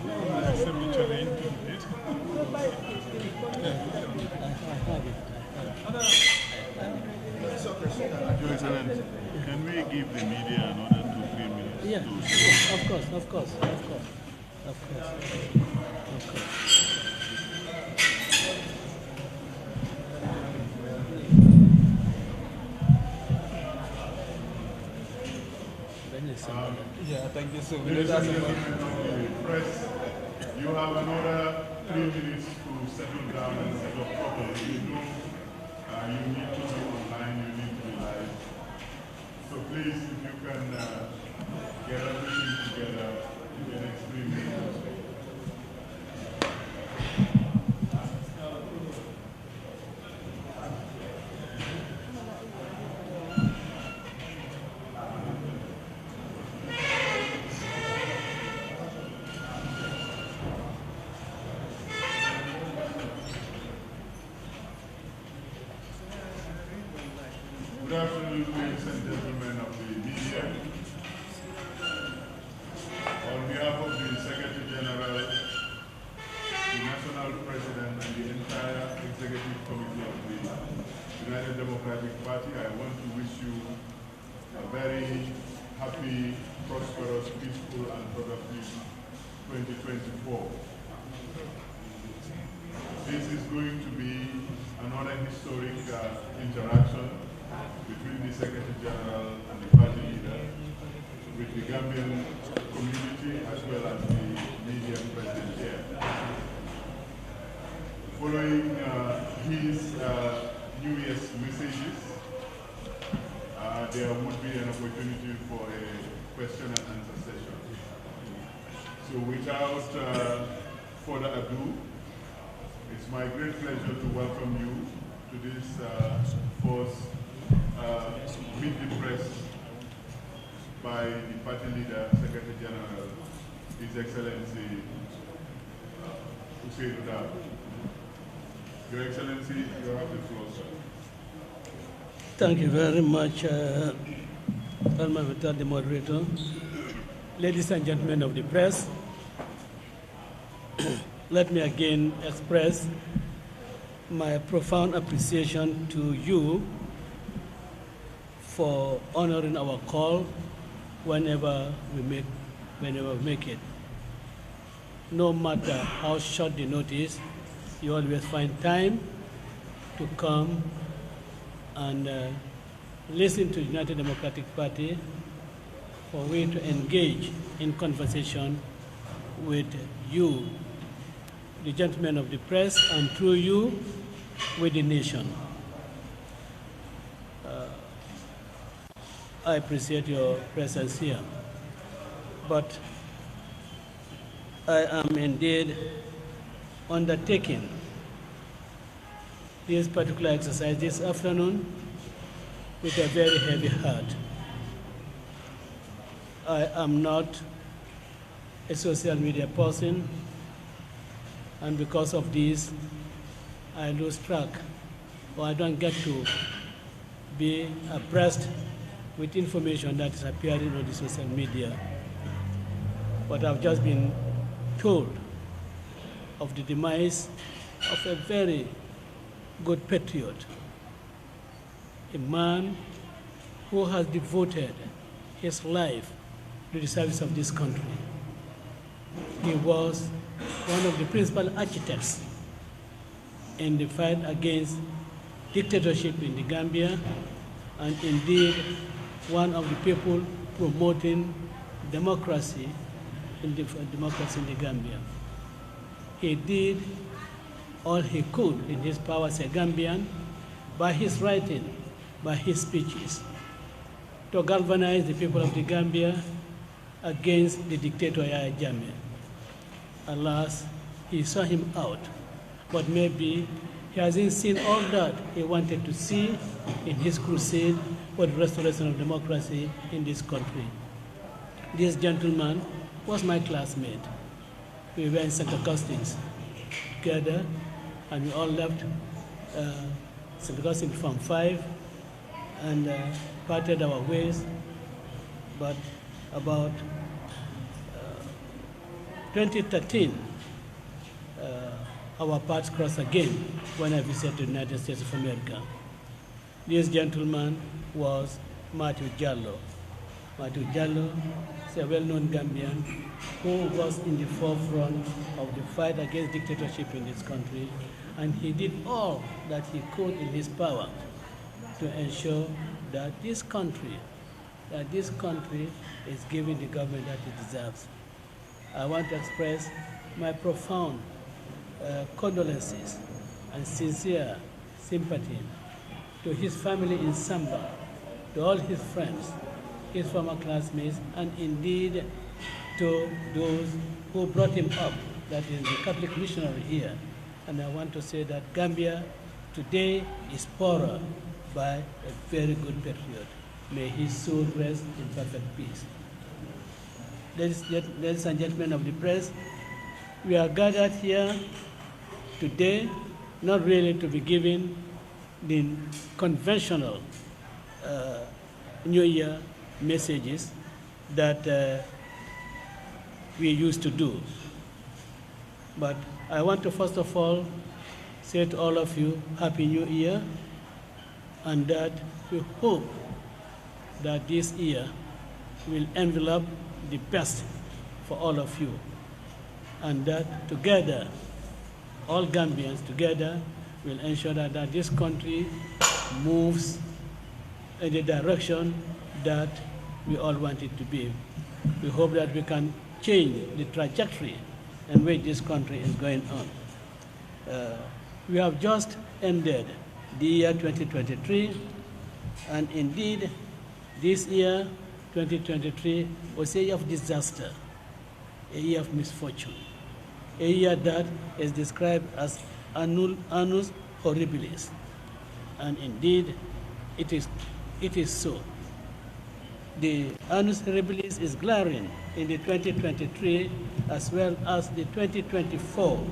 I accept the challenge to do it. Your Excellency, can we give the media another 2-3 minutes? Yeah, To of course, of course, of course, of course, of course. Yeah, thank you so much. Ladies and gentlemen of the press, you have another 3 minutes to settle down and set up properly. You know, you need to be online, you need to be live. So please, if you can get everything together in the next 3 minutes. Good afternoon, ladies and gentlemen of the media. On behalf of the Secretary General, the National President, and the entire Executive Committee of the United Democratic Party, I want to wish you a very happy, prosperous, peaceful, and productive 2024. This is going to be another historic interaction between the Secretary General and the party leader, with the Gambian community as well as the media present here. Following his New Year's messages, there would be an opportunity for a question and answer session. So without further ado, it's my great pleasure to welcome you to this first Meet the Press by the party leader, Secretary General, His Excellency Hussein Udab. Your Excellency, you have the floor, sir. Thank you very much, the moderator. Ladies and gentlemen of the press, let me again express my profound appreciation to you for honoring our call whenever we make it. No matter how short the notice, you always find time to come and listen to the United Democratic Party, for we to engage in conversation with you, the gentlemen of the press, and through you, with the nation. I appreciate your presence here. But I am indeed undertaking this particular exercise this afternoon with a very heavy heart. I am not a social media person, and because of this, I lose track, or I don't get to be abreast with information that is appearing on the social media. But I've just been told of the demise of a very good patriot, a man who has devoted his life to the service of this country. He was one of the principal architects in the fight against dictatorship in the Gambia, and indeed one of the people promoting democracy in the Gambia. He did all he could in his power as a Gambian, by his writing, by his speeches, to galvanize the people of the Gambia against the dictator Yahya Jammeh. Alas, he saw him out, but maybe he hasn't seen all that he wanted to see in his crusade for the restoration of democracy in this country. This gentleman was my classmate. We were in St. Augustine's together, and we all left St. Augustine from 5 and parted our ways. But about 2013, our paths crossed again when I visited the United States of America. This gentleman was Matthew Jallo. Matthew Jallo is a well-known Gambian who was in the forefront of the fight against dictatorship in this country, and he did all that he could in his power to ensure that this country is giving the government that it deserves. I want to express my profound condolences and sincere sympathy to his family in Samba, to all his friends, his former classmates, and indeed to those who brought him up, that is the Catholic missionary here. And I want to say that Gambia today is poorer by a very good patriot. May his soul rest in perfect peace. Ladies and gentlemen of the press, we are gathered here today not really to be given the conventional New Year messages that we used to do. But I want to first of all say to all of you, Happy New Year, and that we hope that this year will envelop the best for all of you, and that together, all Gambians together, will ensure that this country moves in the direction that we all want it to be. We hope that we can change the trajectory in which this country is going on. We have just ended the year 2023, and indeed, this year, 2023, was a year of disaster, a year of misfortune, a year that is described as annus horribilis. And indeed, it is so. The annus horribilis is glaring in the 2023 as well as the 2024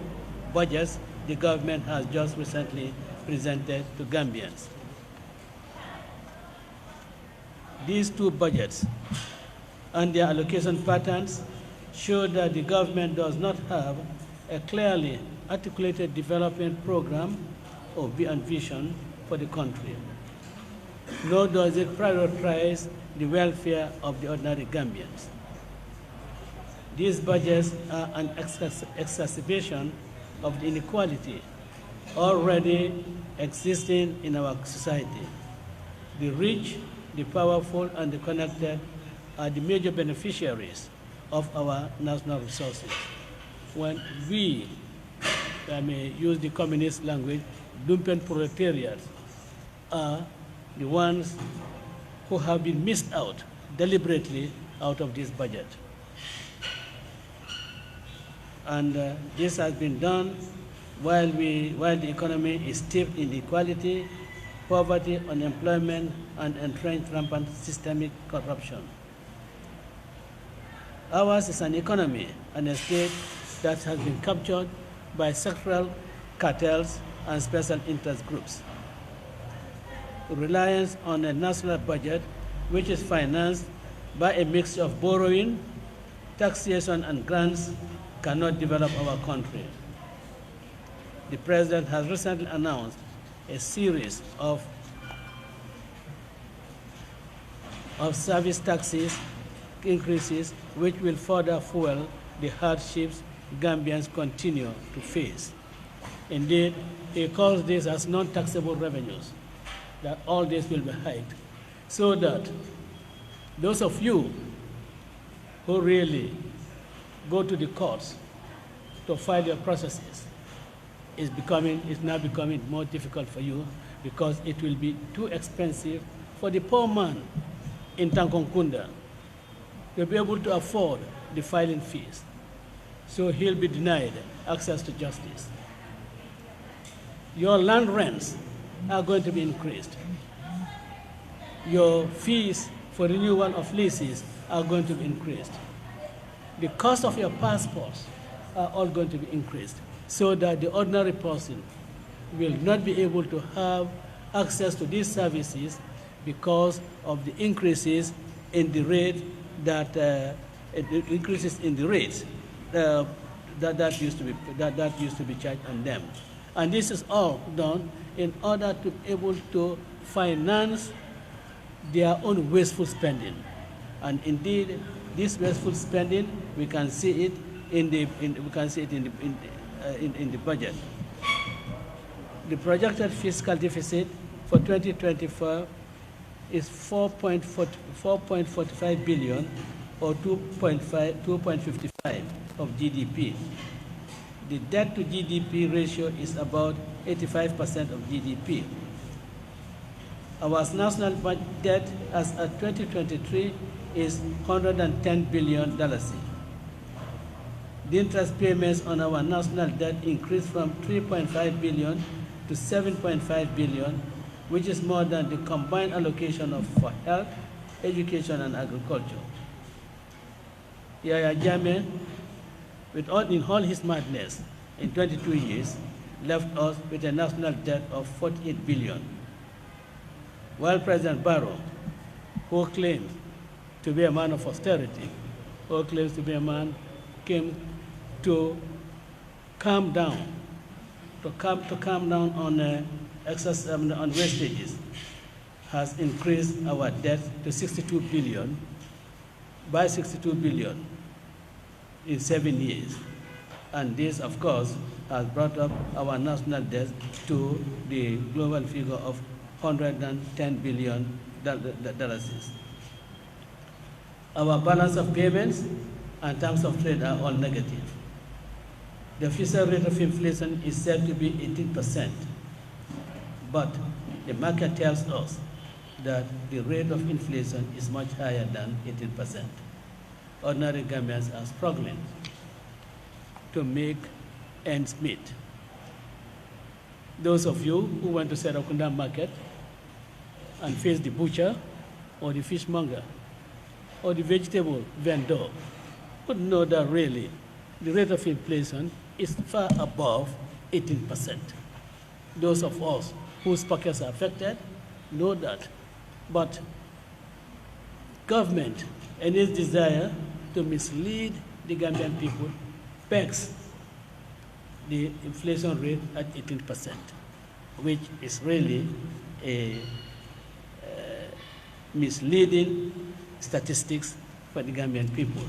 budgets the government has just recently presented to Gambians. These two budgets and their allocation patterns show that the government does not have a clearly articulated development program or vision for the country, nor does it prioritize the welfare of the ordinary Gambians. These budgets are an exacerbation of the inequality already existing in our society. The rich, the powerful, and the connected are the major beneficiaries of our national resources. When we, I may use the communist language, lumpen proletariat, are the ones who have been missed out deliberately out of this budget. And this has been done while the economy is steeped in inequality, poverty, unemployment, and entrenched rampant systemic corruption. Ours is an economy and a state that has been captured by sectoral cartels and special interest groups. Reliance on a national budget which is financed by a mix of borrowing, taxation, and grants cannot develop our country. The President has recently announced a series of service taxes increases which will further fuel the hardships Gambians continue to face. Indeed, he calls this as non-taxable revenues, that all this will be hiked, so that those of you who really go to the courts to file your processes is now becoming more difficult for you, because it will be too expensive for the poor man in Tankonkunda to be able to afford the filing fees. So he'll be denied access to justice. Your land rents are going to be increased. Your fees for renewal of leases are going to be increased. The cost of your passports are all going to be increased, so that the ordinary person will not be able to have access to these services because of the increases in the rate that that used to be charged on them. And this is all done in order to be able to finance their own wasteful spending. And indeed, this wasteful spending, we can see it in the budget. The projected fiscal deficit for 2024 is 4.45 billion, or 2.55 of GDP. The debt to GDP ratio is about 85% of GDP. Our national debt as of 2023 is $110 billion. The interest payments on our national debt increased from 3.5 billion to 7.5 billion, which is more than the combined allocation for health, education, and agriculture. Yahya Jammeh, in all his madness, in 22 years, left us with a national debt of 48 billion. While President Barrow, who claims to be a man of austerity, who claims to be a man, came to calm down, on excess on wastages, has increased our debt to 62 billion, by 62 billion in 7 years. And this, of course, has brought up our national debt to the global figure of $110 billion. Our balance of payments and terms of trade are all negative. The official rate of inflation is said to be 18%, but the market tells us that the rate of inflation is much higher than 18%. Ordinary Gambians are struggling to make ends meet. Those of you who went to Serakunda market and face the butcher or the fishmonger or the vegetable vendor would know that really the rate of inflation is far above 18%. Those of us whose pockets are affected know that. But government, in its desire to mislead the Gambian people, pegs the inflation rate at 18%, which is really a misleading statistics for the Gambian people.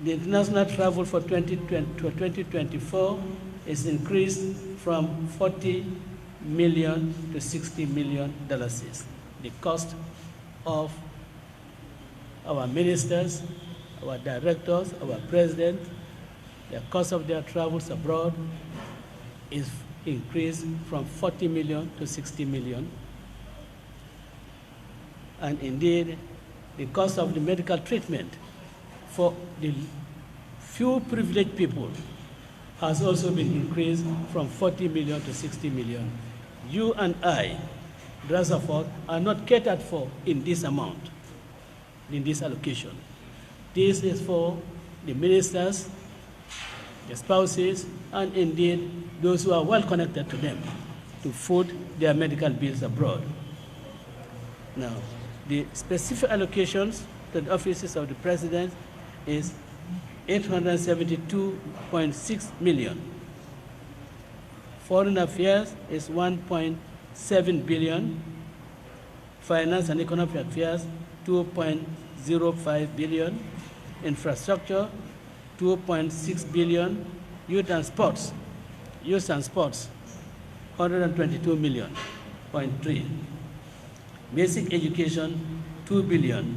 The international travel for 2024 is increased from 40 million to $60 million. The cost of our ministers, our directors, our president, the cost of their travels abroad is increased from 40 million to 60 million. And indeed, the cost of the medical treatment for the few privileged people has also been increased from 40 million to 60 million. You and I, Rutherford, are not catered for in this amount, in this allocation. This is for the ministers, the spouses, and indeed those who are well connected to them to foot their medical bills abroad. Now, the specific allocations to the offices of the president is 872.6 million. Foreign affairs is 1.7 billion. Finance and economic affairs, 2.05 billion. Infrastructure, 2.6 billion. Youth and sports, 122 million, 0.3. Basic education, 2 billion.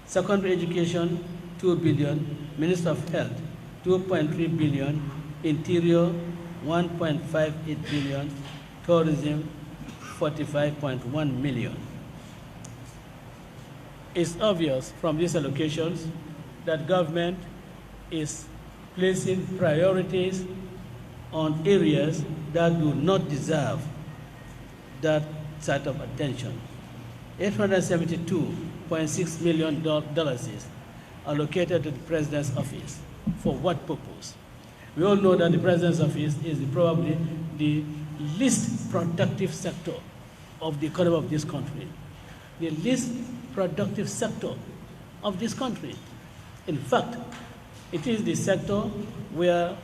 Secondary education, 2 billion. Minister of Health, 2.3 billion. Interior, 1.58 billion. Tourism, 45.1 million. It's obvious from these allocations that government is placing priorities on areas that do not deserve that sort of attention. $872.6 million is allocated to the President's office. For what purpose? We all know that the President's office is probably the least productive sector of the economy of this country. The least productive sector of this country. In fact, It is the sector where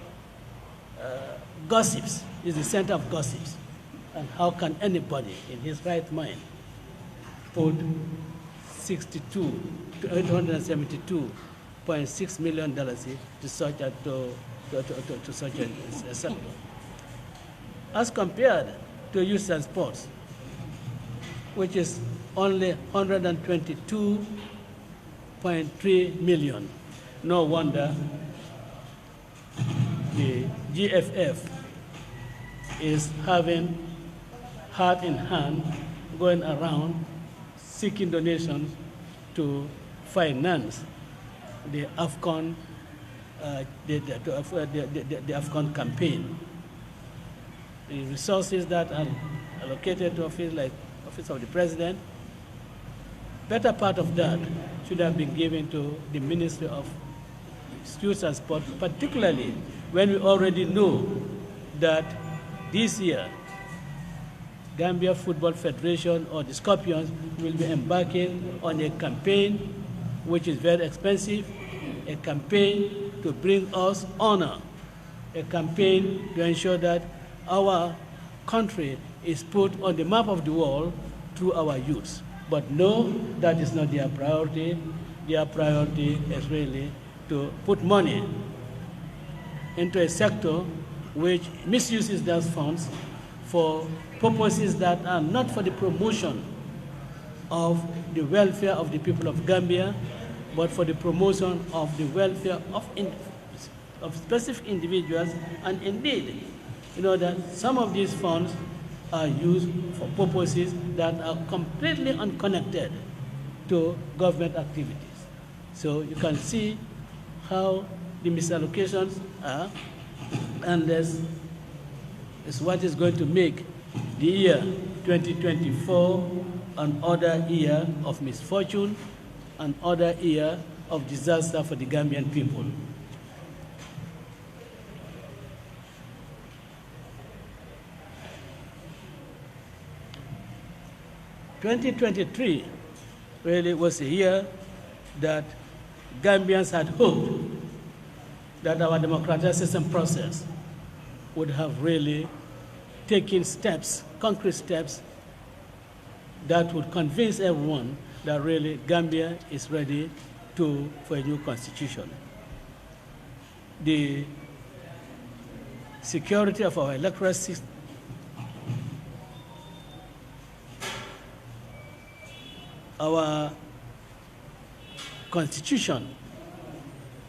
gossips is the center of gossips. And how can anybody in his right mind put $872.6 million to such a sector? As compared to youth and sports, which is only 122.3 million. No wonder the GFF is having hand in hand going around seeking donations to finance the AFCON, the AFCON campaign. The resources that are allocated to office, like Office of the President, better part of that should have been given to the Ministry of Youth and Sport, particularly when we already know that this year Gambia Football Federation, or the Scorpions, will be embarking on a campaign which is very expensive, a campaign to bring us honor, a campaign to ensure that our country is put on the map of the world through our youth. But no, that is not their priority. Their priority is really to put money into a sector which misuses those funds for purposes that are not for the promotion of the welfare of the people of Gambia, but for the promotion of the welfare of specific individuals. And indeed, you know that some of these funds are used for purposes that are completely unconnected to government activities. So you can see how the misallocations are, and this is what is going to make the year 2024 another year of misfortune, another year of disaster for the Gambian people. 2023 really was a year that Gambians had hoped that our democratization process would have really taken steps, concrete steps, that would convince everyone that really Gambia is ready for a new constitution. The security of our electoral system, our constitution,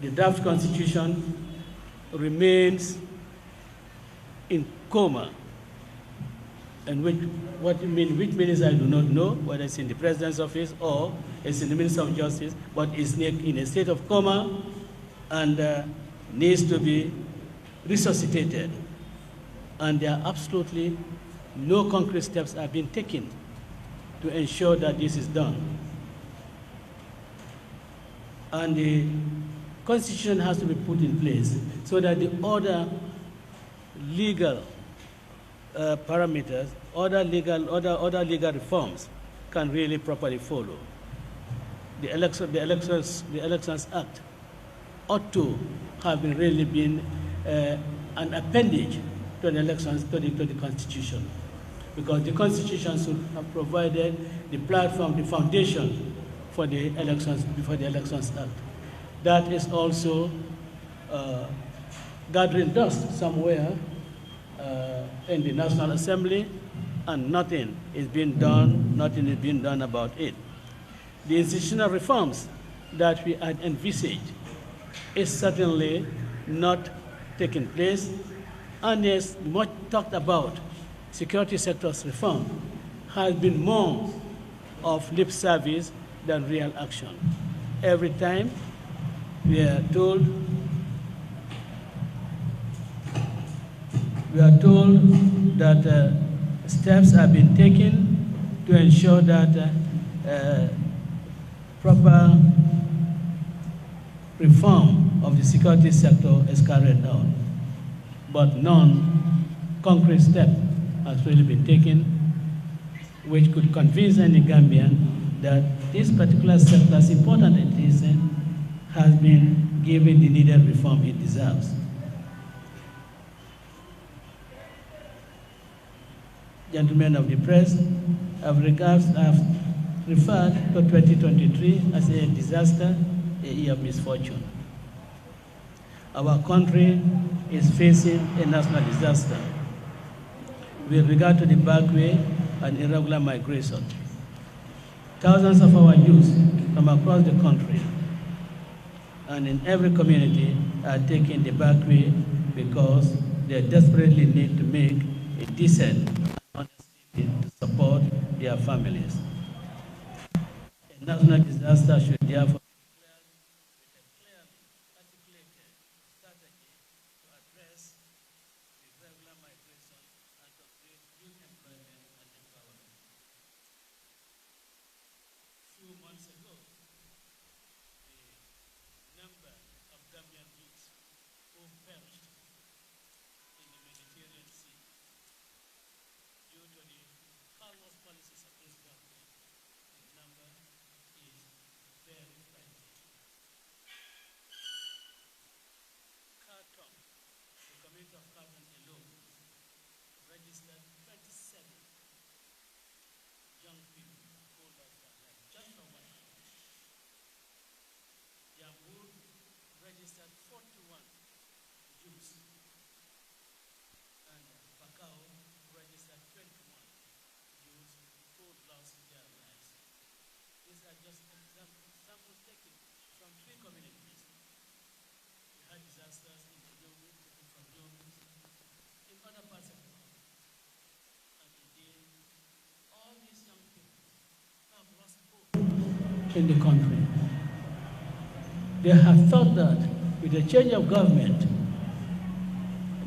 the draft constitution, remains in coma. And which means I do not know, whether it's in the President's office or it's in the Minister of Justice, but it's in a state of coma and needs to be resuscitated. And there are absolutely no concrete steps have been taken to ensure that this is done. And the Constitution has to be put in place so that the other legal parameters, other legal reforms can really properly follow. The Elections Act ought to have really been an appendage to the elections, to the Constitution, because the Constitution should have provided the platform, the foundation for the elections, before the Elections Act. That is also gathering dust somewhere in the National Assembly, and nothing is being done about it. The institutional reforms that we had envisaged is certainly not taking place, and there's much talked about security sector's reform has been more of lip service than real action. Every time we are told that steps have been taken to ensure that proper reform of the security sector is carried out. But none concrete step has really been taken which could convince any Gambian that this particular sector, as important as it is, has been give it the needed reform it deserves. Gentlemen of the press, I've referred to 2023 as a disaster, a year of misfortune. Our country is facing a national disaster with regard to the backway and irregular migration. Thousands of our youth from across the country and in every community are taking the backway because they desperately need to make a decent and honest living to support their families. A national disaster should therefore be declared with a clearly articulated strategy to address the irregular migration and to create youth employment and empowerment. Few months ago, the number of Gambian youths who perished in the Mediterranean Sea due to the callous policies of this government, the number is very frightening. Khartoum, the community of Khartoum alone, registered 27 young people who lost their lives just for 1 hour. Yambur registered 41 youths, and Bakau registered 21 youths who lost their lives. These are just examples taken from 3 communities. We had disasters in the Yomi, taken from Yomi, in other parts of the country. And indeed, all these young people have lost hope in the country. They have thought that with the change of government,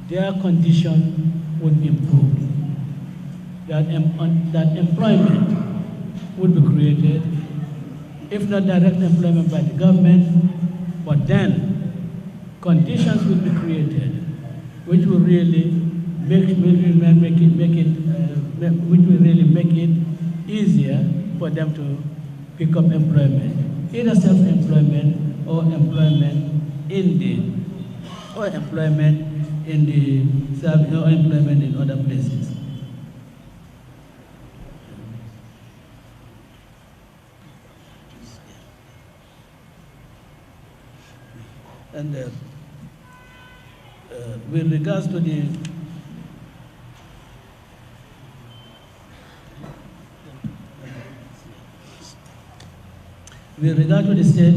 their condition would be improved, that employment would be created, if not direct employment by the government, but then conditions would be created which will really make it easier for them to pick up employment, either self-employment or employment in other places. And with regards to the state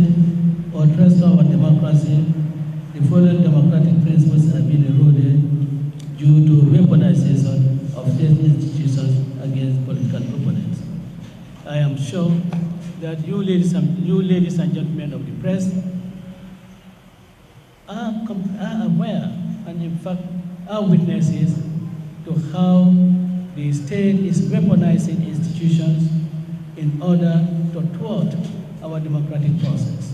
or trust of our democracy, the following democratic principles have been eroded due to weaponization of state institutions against political opponents. I am sure that you ladies and gentlemen of the press are aware and in fact are witnesses to how the state is weaponizing institutions in order to thwart our democratic process.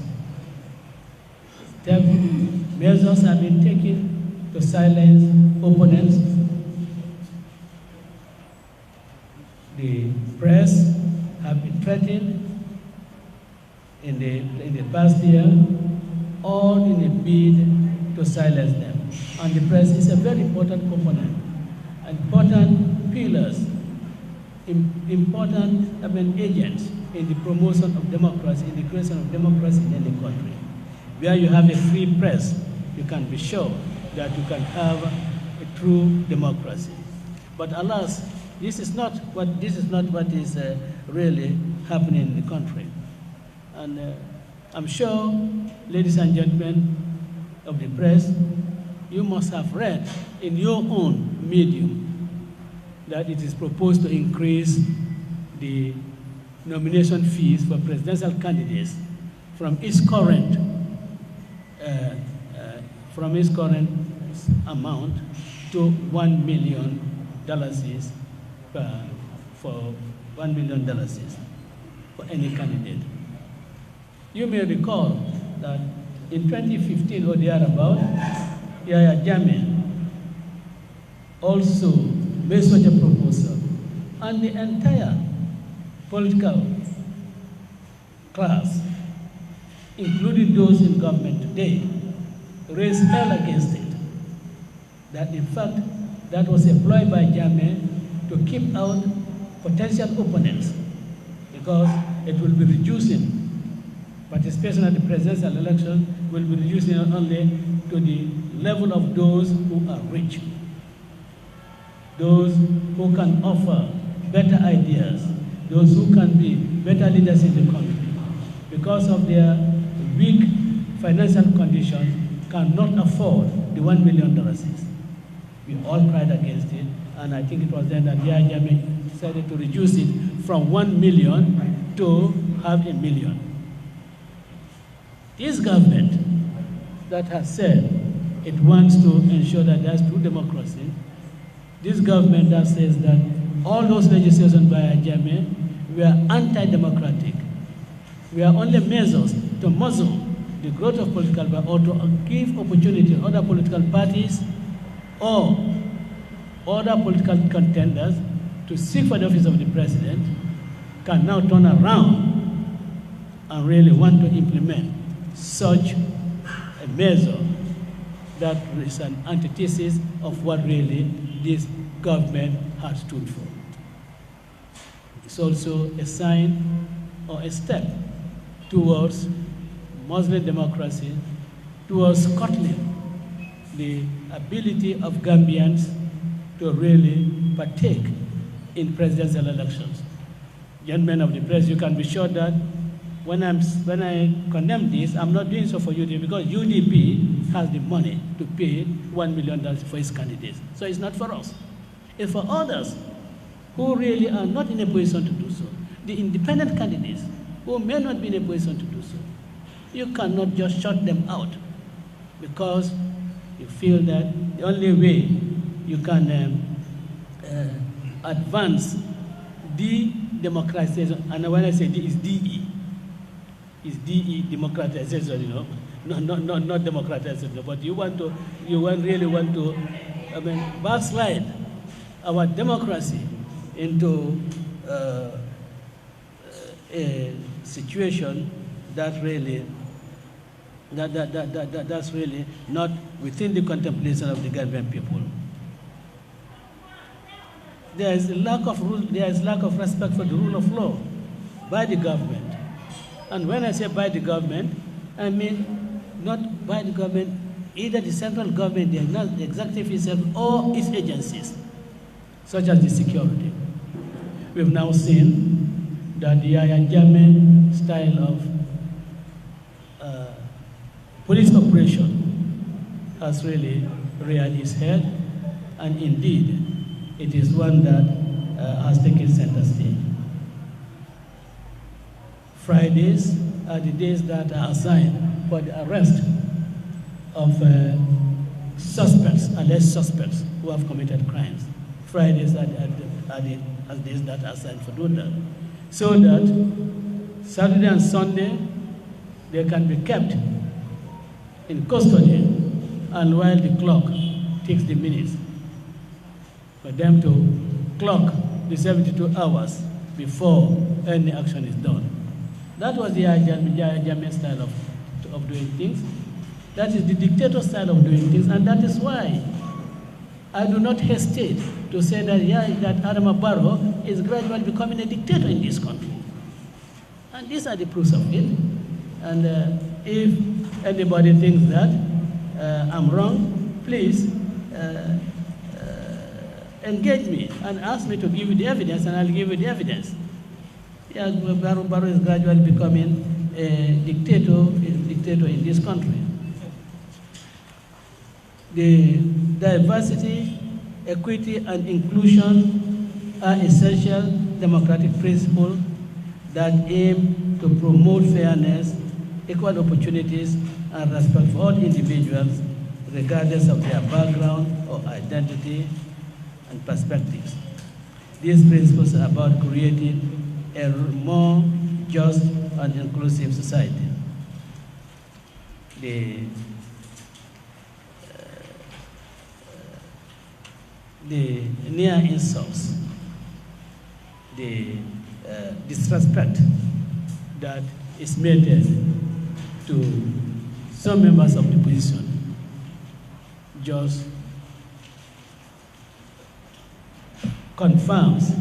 Measures have been taken to silence opponents. The press have been threatened in the past year, all in a bid to silence them. And the press is a very important component, important pillars, important agents in the promotion of democracy, in the creation of democracy in any country. Where you have a free press, you can be sure that you can have a true democracy. But alas, this is not what is really happening in the country. And I'm sure, ladies and gentlemen of the press, you must have read in your own medium that it is proposed to increase the nomination fees for presidential candidates from its current amount to $1 million for $1 million for any candidate. You may recall that in 2015 or thereabout, Yahya Jammeh also made such a proposal, and the entire political class, including those in government today, raised hell against it. That in fact, that was a ploy by Jammeh to keep out potential opponents, because it will be reducing participation at the presidential election, will be reducing only to the level of those who are rich, those who can offer better ideas, those who can be better leaders in the country, because of their weak financial condition, cannot afford the $1 million. We all cried against it, and I think it was then that Jammeh decided to reduce it from 1 million to $500,000. This government that has said it wants to ensure that there's true democracy, this government that says that all those legislations by Jammeh were anti-democratic, were only measures to muzzle the growth of political power or to give opportunity to other political parties or other political contenders to seek for the office of the president, can now turn around and really want to implement such a measure that is an antithesis of what really this government has stood for. It's also a sign or a step towards Muslim democracy, towards curtailing the ability of Gambians to really partake in presidential elections. Gentlemen of the press, you can be sure that when I condemn this, I'm not doing so for UDP, because UDP has the money to pay $1 million for its candidates. So it's not for us. It's for others who really are not in a position to do so. The independent candidates who may not be in a position to do so. You cannot just shut them out because you feel that the only way you can advance democratization, and when I say D, it's DE. It's DE, democratization, you know, not democratization, but you really want to, backslide our democracy into a situation that really, that's really not within the contemplation of the Gambian people. There is lack of respect for the rule of law by the government. And when I say by the government, I mean not by the government, either the central government, the executive itself, or its agencies, such as the security. We've now seen that the Jammeh style of police operation has really reared its head, and indeed, it is one that has taken center stage. Fridays are the days that are assigned for the arrest of suspects, alleged suspects who have committed crimes. Fridays are the days that are assigned for doing that. So that Saturday and Sunday, they can be kept in custody, and while the clock takes the minutes, for them to clock the 72 hours before any action is done. That was the Jammeh style of doing things. That is the dictator style of doing things, and that is why I do not hesitate to say that, that Adama Barrow is gradually becoming a dictator in this country. And these are the proofs of it. And if anybody thinks that I'm wrong, please engage me and ask me to give you the evidence, and I'll give you the evidence. Yeah, Barrow is gradually becoming a dictator in this country. The diversity, equity, and inclusion are essential democratic principles that aim to promote fairness, equal opportunities, and respect for all individuals, regardless of their background or identity and perspectives. These principles are about creating a more just and inclusive society. The near insults, the disrespect that is made to some members of the opposition just confirms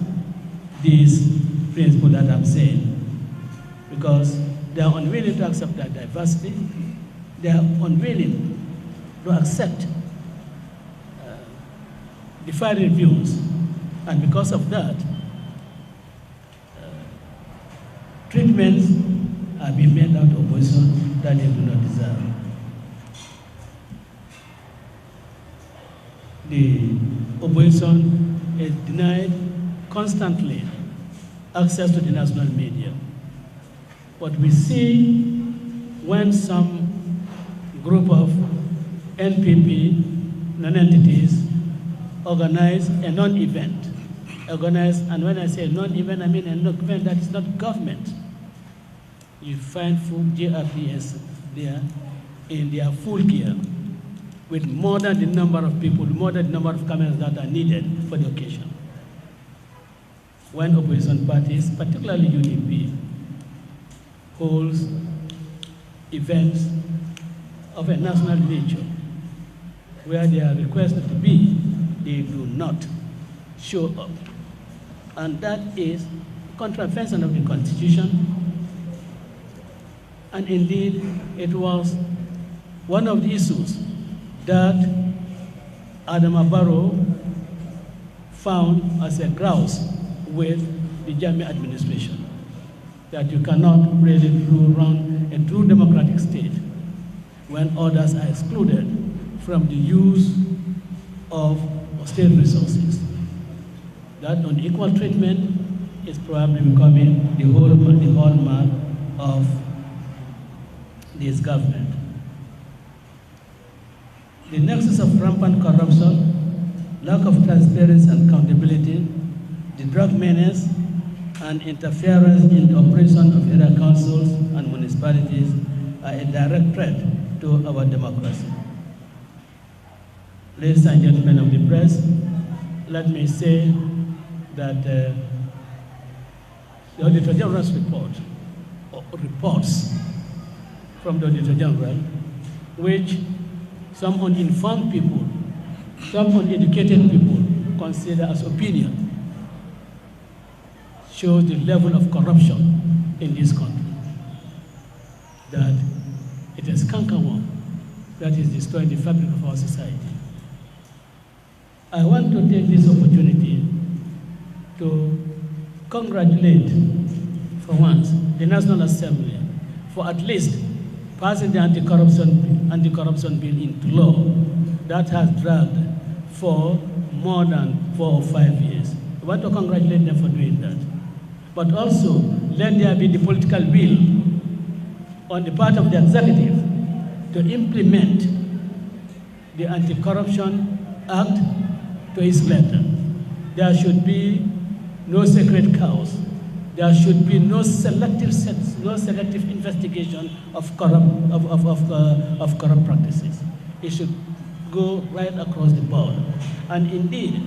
this principle that I'm saying, because they are unwilling to accept that diversity, they are unwilling to accept differing views, and because of that, treatments are being made out of opposition that they do not deserve. The opposition is denied constantly access to the national media. But we see when some group of NPP, non-entities, organize a non-event. And when I say non-event, I mean a non-event that is not government. You find full GRPS there in their full gear, with more than the number of people, more than the number of cameras that are needed for the occasion. When opposition parties, particularly UDP, holds events of a national nature where they are requested to be, they do not show up. And that is contravention of the Constitution. And indeed, it was one of the issues that Adama Barrow found as a grouse with the Jammeh administration, that you cannot really run a true democratic state when others are excluded from the use of state resources. That unequal treatment is probably becoming the hallmark of this government. The nexus of rampant corruption, lack of transparency and accountability, the drug menace, and interference in the operation of area councils and municipalities are a direct threat to our democracy. Ladies and gentlemen of the press, let me say that the Auditor General's report, or reports from the Auditor General, which some uninformed people, some uneducated people consider as opinion, shows the level of corruption in this country. That it is cankerworm that is destroying the fabric of our society. I want to take this opportunity to congratulate, for once, the National Assembly for at least passing the anti-corruption bill into law that has dragged for more than 4 or 5 years. I want to congratulate them for doing that. But also, let there be the political will on the part of the executive to implement the Anti-Corruption Act to its letter. There should be no sacred cows. There should be no selective investigation of corrupt practices. It should go right across the board. And indeed,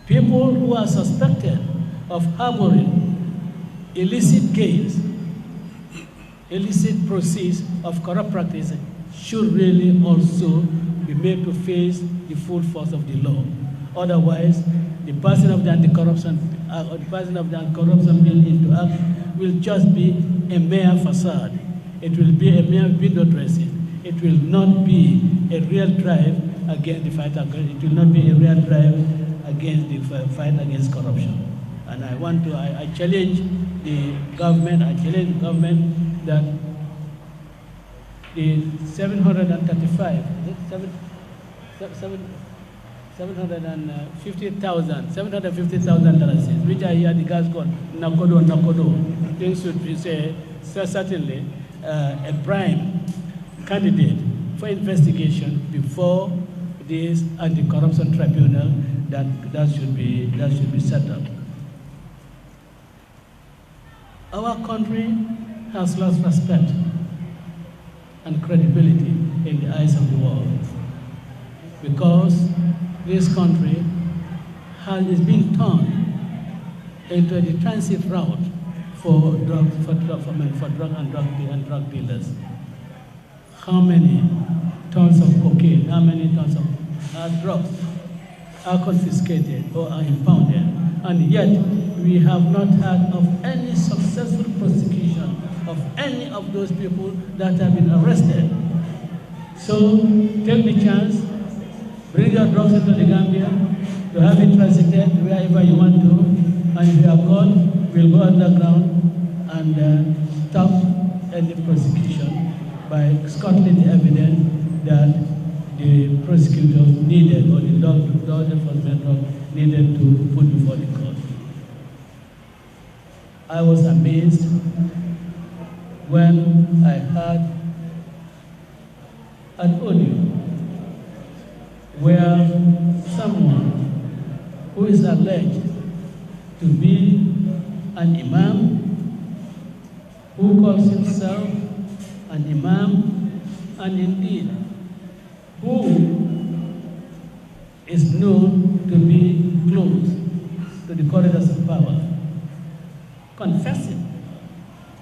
people who are suspected of harboring illicit gains, illicit proceeds of corrupt practices should really also be made to face the full force of the law. Otherwise, the passing of the anti-corruption bill into act will just be a mere facade. It will be a mere window dressing. It will not be a real drive against the fight. It will not be a real drive against the fight against corruption. And I challenge the government. I challenge the government that the $750,000 which I hear the guys called nakodo, things should be certainly a prime candidate for investigation before this anti-corruption tribunal that should be set up. Our country has lost respect and credibility in the eyes of the world because this country is being turned into the transit route for drug and drug dealers. How many tons of cocaine cocaine, how many tons of drugs are confiscated or are impounded, and yet we have not heard of any successful prosecution of any of those people that have been arrested. So take the chance, bring your drugs into the Gambia, to have it transited wherever you want to, and if you are caught, we'll go underground and stop any prosecution by scuttling the evidence that the prosecutors needed, or the law enforcement needed to put before the court. I was amazed when I heard an audio where someone who is alleged to be an imam, who calls himself an imam, and indeed who is known to be close to the corridors of power, confessing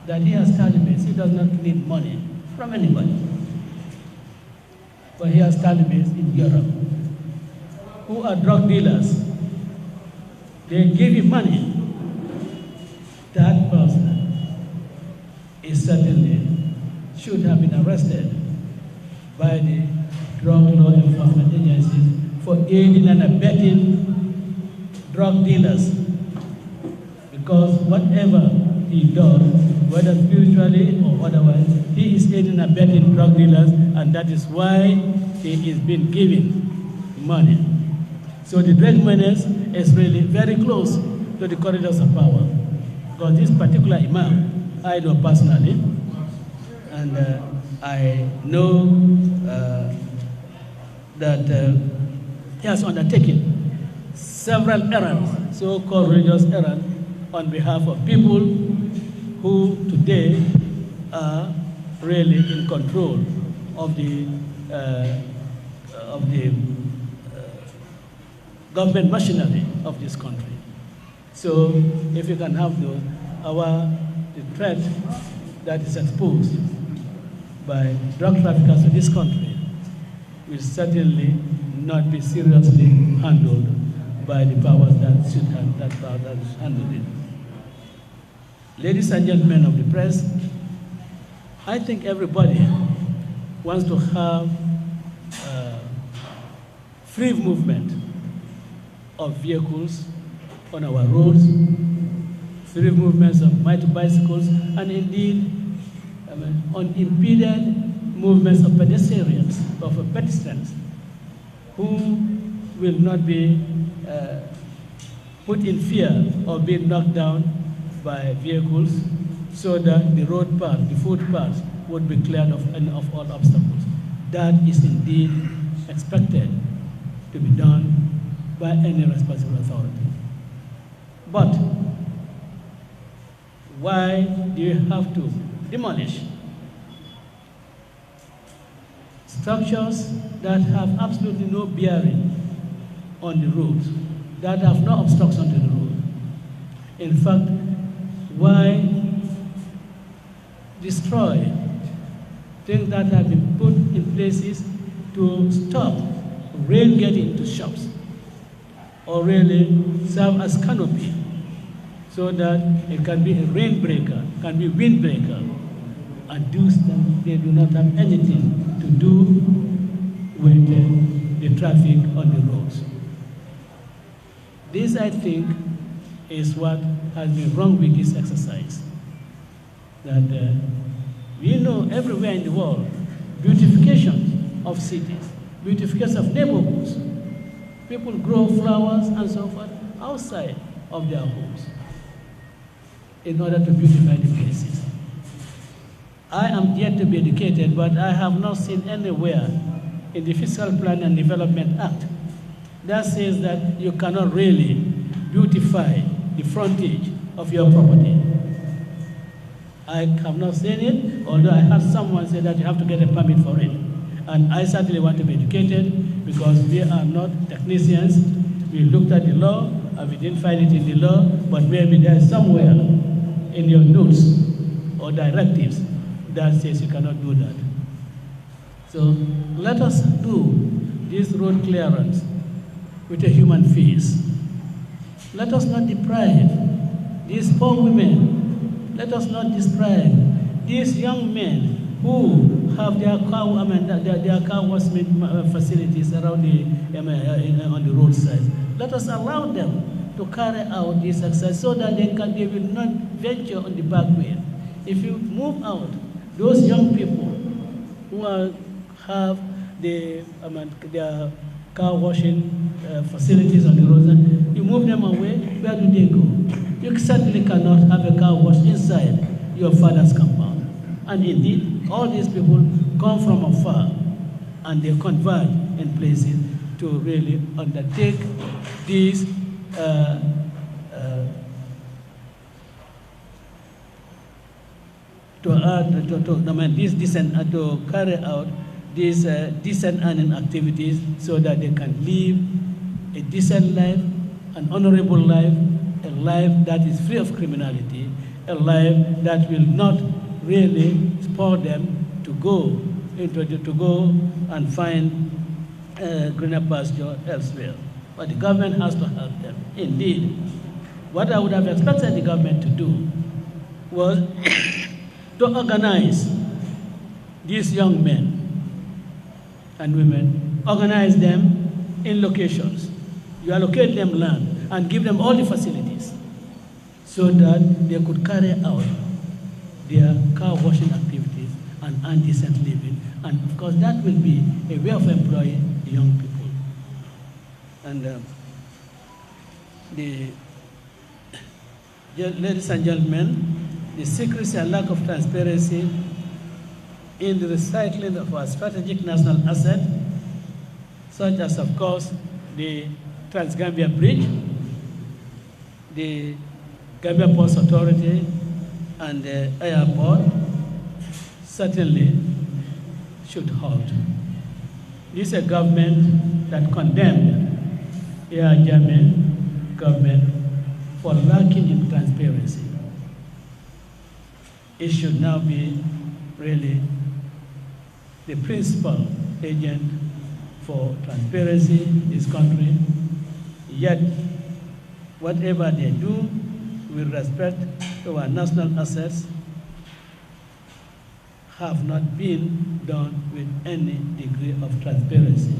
that he has talibans. He does not need money from anybody, but he has talibans in Europe who are drug dealers. They give him money. That person is certainly should have been arrested by the drug law enforcement agencies for aiding and abetting drug dealers. Because whatever he does, whether spiritually or otherwise, he is aiding and abetting drug dealers, and that is why he is being given money. So the drug menace is really very close to the corridors of power. Because this particular imam, I know personally, and I know that he has undertaken several errands, so-called religious errands, on behalf of people who today are really in control of the government machinery of this country. So if you can have the threat that is exposed by drug traffickers in this country will certainly not be seriously handled by the powers that should handle it. Ladies and gentlemen of the press, I think everybody wants to have free movement of vehicles on our roads, free movements of bicycles, and indeed unimpeded movements of pedestrians, who will not be put in fear of being knocked down by vehicles, so that the road path, the footpaths would be cleared of all obstacles. That is indeed expected to be done by any responsible authority. But why do you have to demolish structures that have absolutely no bearing on the road, that have no obstruction to the road? In fact, why destroy things that have been put in places to stop rain getting into shops, or really serve as canopy, so that it can be a rain breaker, can be wind breaker, and they do not have anything to do with the traffic on the roads. This, I think, is what has been wrong with this exercise. That we know everywhere in the world, beautification of cities, beautification of neighborhoods. People grow flowers and so forth outside of their homes in order to beautify the places. I am yet to be educated, but I have not seen anywhere in the Fiscal Plan and Development Act that says that you cannot really beautify the frontage of your property. I have not seen it, although I heard someone say that you have to get a permit for it. And I certainly want to be educated, because we are not technicians. We looked at the law and we didn't find it in the law, but maybe there's somewhere in your notes or directives that says you cannot do that. So let us do this road clearance with a human face. Let us not deprive these poor women. Let us not deprive these young men who have their car wash facilities around on the roadside. Let us allow them to carry out this exercise so that they will not venture on the back way. If you move out those young people who have their car washing facilities on the roadside, you move them away, where do they go? You certainly cannot have a car wash inside your father's compound. And indeed, all these people come from afar and they converge in places to really undertake these to carry out these decent earning activities so that they can live a decent life, an honorable life, a life that is free of criminality, a life that will not really spur them to go and find greener pasture elsewhere. But the government has to help them. Indeed, what I would have expected the government to do was to organize these young men and women, organize them in locations. You allocate them land and give them all the facilities so that they could carry out their car washing activities and earn decent living. And of course, that will be a way of employing the young people. And ladies and gentlemen, the secrecy and lack of transparency in the recycling of our strategic national asset, such as, of course, the Trans-Gambia Bridge, the Gambia Ports Authority, and the airport, certainly should halt. This is a government that condemned Yahya Jammeh government for lacking in transparency. It should now be really the principal agent for transparency in this country. Yet, whatever they do with respect to our national assets have not been done with any degree of transparency.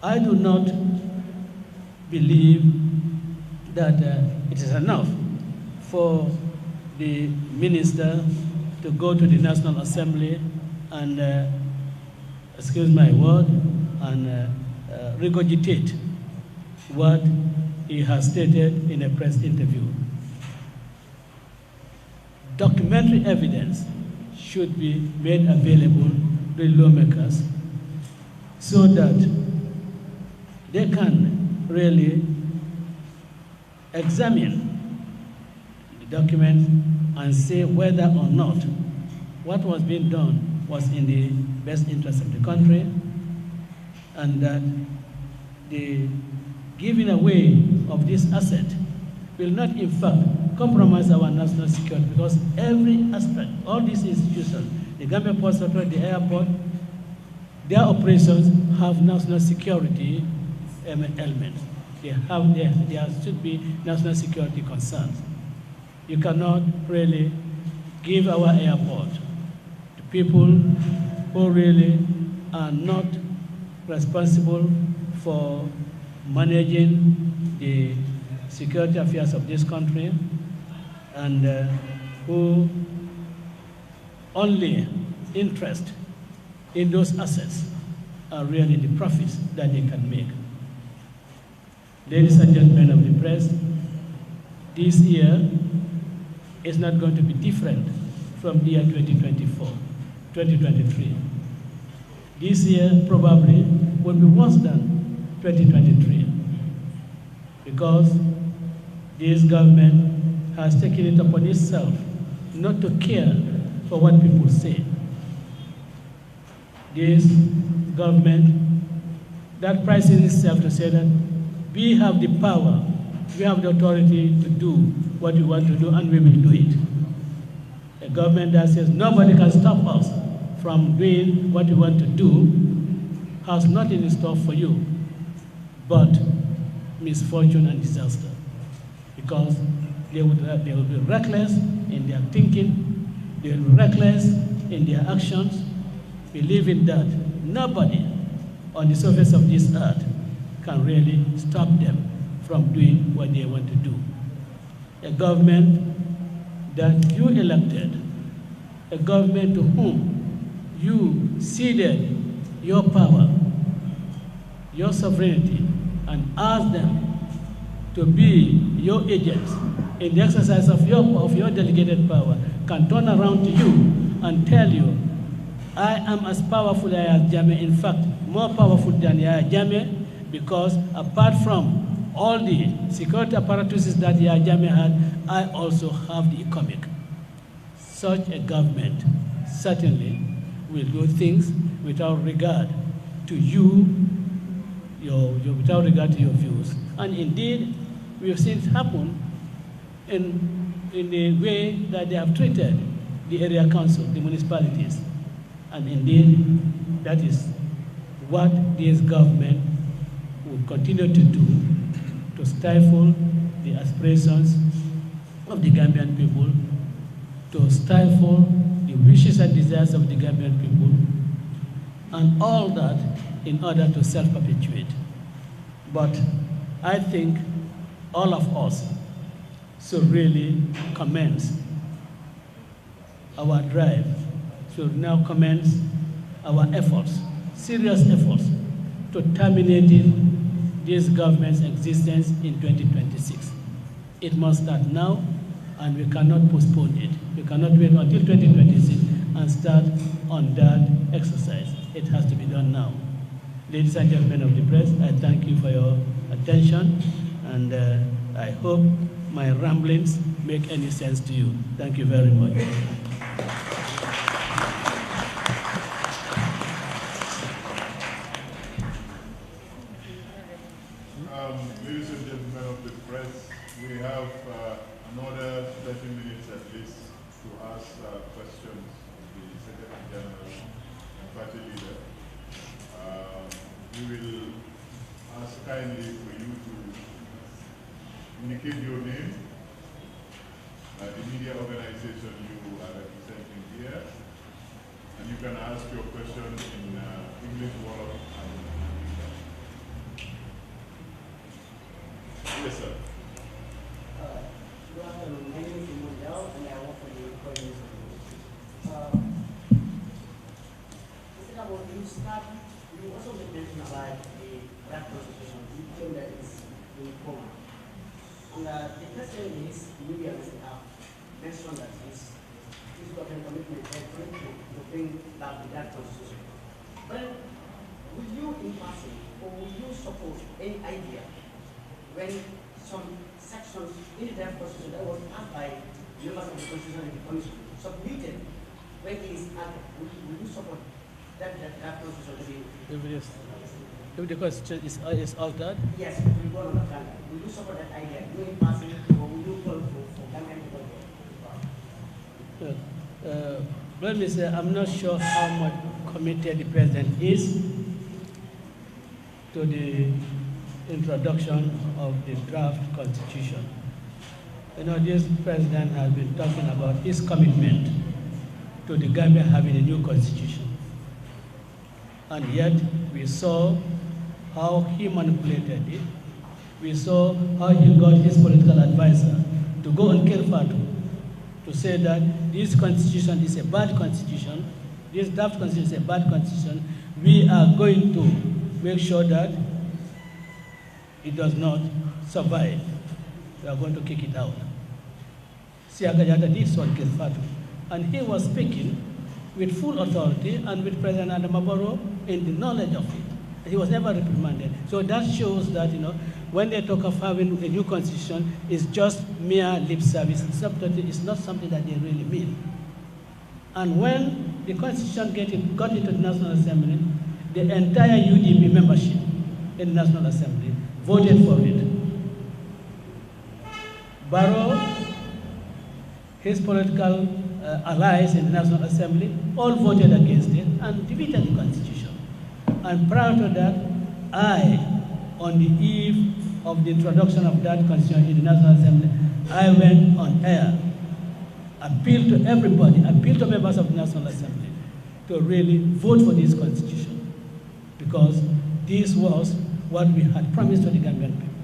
I do not believe that it is enough for the minister to go to the National Assembly and, excuse my word, and regurgitate what he has stated in a press interview. Documentary evidence should be made available to lawmakers so that they can really examine the documents and say whether or not what was being done was in the best interest of the country, and that the giving away of this asset will not in fact compromise our national security, because every aspect, all these institutions, the Gambia Ports Authority, the airport, their operations have national security elements. There should be national security concerns. You cannot really give our airport to people who really are not responsible for managing the security affairs of this country, and who only interest in those assets are really the profits that they can make. Ladies and gentlemen of the press, this year is not going to be different from the year 2024, 2023. This year probably will be worse than 2023, because this government has taken it upon itself not to care for what people say. This government that prides itself to say that we have the power, we have the authority to do what we want to do, and we will do it. A government that says nobody can stop us from doing what we want to do has nothing in store for you but misfortune and disaster. Because they will be reckless in their thinking, they will be reckless in their actions, believing that nobody on the surface of this earth can really stop them from doing what they want to do. A government that you elected, a government to whom you ceded your power, your sovereignty, and asked them to be your agents in the exercise of your delegated power, can turn around to you and tell you, I am as powerful as Jammeh, in fact, more powerful than Yahya Jammeh, because apart from all the security apparatuses that Yahya Jammeh had, I also have the economic. Such a government certainly will do things without regard to you, without regard to your views. And indeed, we have seen it happen in the way that they have treated the area council, the municipalities. And indeed, that is what this government will continue to do to stifle the aspirations of the Gambian people, to stifle the wishes and desires of the Gambian people, and all that in order to self-perpetuate. But I think all of us should really commence our drive, should now commence our efforts, serious efforts, to terminating this government's existence in 2026. It must start now, and we cannot postpone it. We cannot wait until 2026 and start on that exercise. It has to be done now. Ladies and gentlemen of the press, I thank you for your attention, and I hope my ramblings make any sense to you. Thank you very much. Ladies and gentlemen of the press, we have another 30 minutes at least to ask questions of the Secretary General and Party Leader. We will ask kindly for you to indicate your name, the media organization you are representing here, and you can ask your question in English word and yes, sir. Good afternoon. My name is Mundell, and I work for the Recording Service. Mr. Dabo, you also mentioned about the draft constitution. You claim that it's in coma. And the question is, media have mentioned that this government commitment to bring back the draft constitution. But will you, in passing, or will you support any idea when some sections in the draft constitution that was passed by members of the Constitutional Commission submitted when it is added, will you support that draft constitution to be? If the constitution is altered? Yes, we go on the plan. Will you support that idea? Will you pass it, or will you call for Gambian people? Let me say, I'm not sure how much committed the president is to the introduction of the draft constitution. You know, this president has been talking about his commitment to the Gambia having a new constitution. And yet, we saw how he manipulated it. We saw how he got his political advisor to go on Kirfatu to say that this constitution is a bad constitution, this draft constitution is a bad constitution. We are going to make sure that it does not survive. We are going to kick it out. Siagajata did so on Kirfatu. And he was speaking with full authority and with President Adamabaro in the knowledge of it. He was never reprimanded. So that shows that, you know, when they talk of having a new constitution, it's just mere lip service. It's not something that they really mean. And when the constitution got into the National Assembly, the entire UDP membership in the National Assembly voted for it. Barrow, his political allies in the National Assembly all voted against it and defeated the Constitution. And prior to that, I, on the eve of the introduction of that Constitution in the National Assembly, I went on air, appealed to everybody, appealed to members of the National Assembly to really vote for this Constitution, because this was what we had promised to the Gambian people.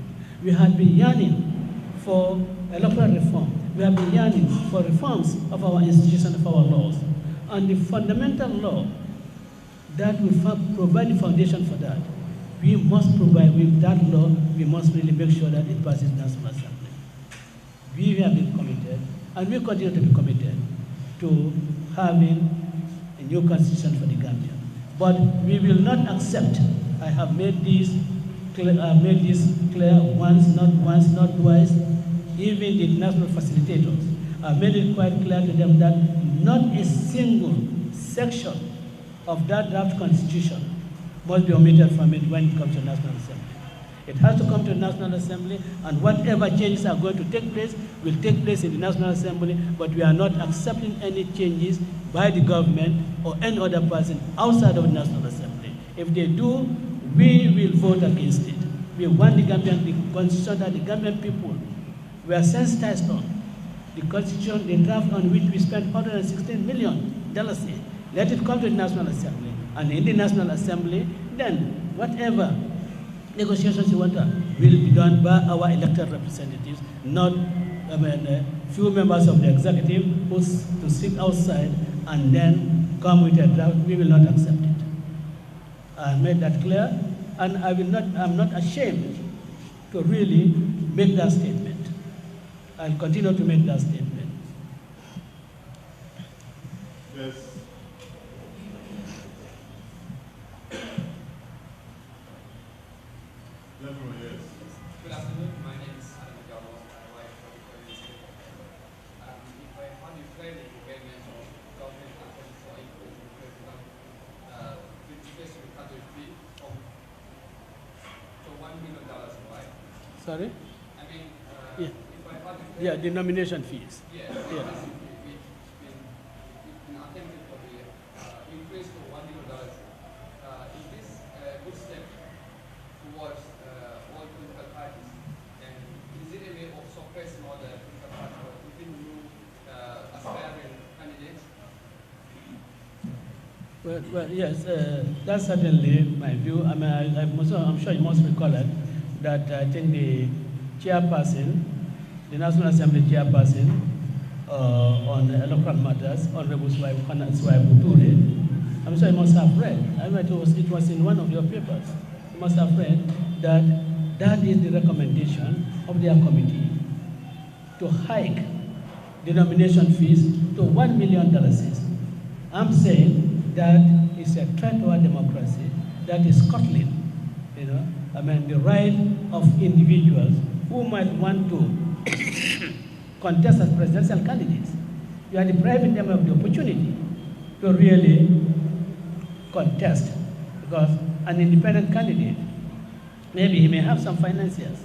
We had been yearning for electoral reform. We have been yearning for reforms of our institutions, of our laws. And the fundamental law that will provide the foundation for that, we must provide with that law, we must really make sure that it passes the National Assembly. We have been committed, and we continue to be committed to having a new constitution for the Gambia. But we will not accept, I have made this clear once, not twice, even the national facilitators. I made it quite clear to them that not a single section of that draft constitution must be omitted from it when it comes to National Assembly. It has to come to the National Assembly, and whatever changes are going to take place will take place in the National Assembly, but we are not accepting any changes by the government or any other person outside of the National Assembly. If they do, we will vote against it. We want the constitution that the Gambian people were sensitized on. The constitution, the draft on which we spent $116 million, let it come to the National Assembly. And in the National Assembly, then whatever negotiations you want will be done by our elected representatives, not few members of the executive who to sit outside and then come with a draft. We will not accept it. I made that clear, and I'm not ashamed to really make that statement. I'll continue to make that statement. Yes. Gentlemen, yes. Good afternoon. My name is Adam Gabo. I work for the Police. If I had you clearly payment of government account for input to president, verification recovery fee of to $1 million, right? Sorry? I mean, Yeah. if I had you Yeah, the nomination fees. yes, Yeah. been attempted for the increase to $1 million. Is this a good step towards all political parties? And is it a way of suppressing all the political parties or even new aspiring candidates? Well, yes, that's certainly my view. I mean, I'm sure you must recall it, that I think the chairperson, the National Assembly chairperson on electoral matters, Honorable Swaibu Ture, I'm sure you must have read. I mean, it was in one of your papers. You must have read that that is the recommendation of their committee to hike the nomination fees to $1 million. I'm saying that it's a threat to our democracy, that is scuttling, the right of individuals who might want to contest as presidential candidates. You are depriving them of the opportunity to really contest, because an independent candidate, maybe he may have some financiers,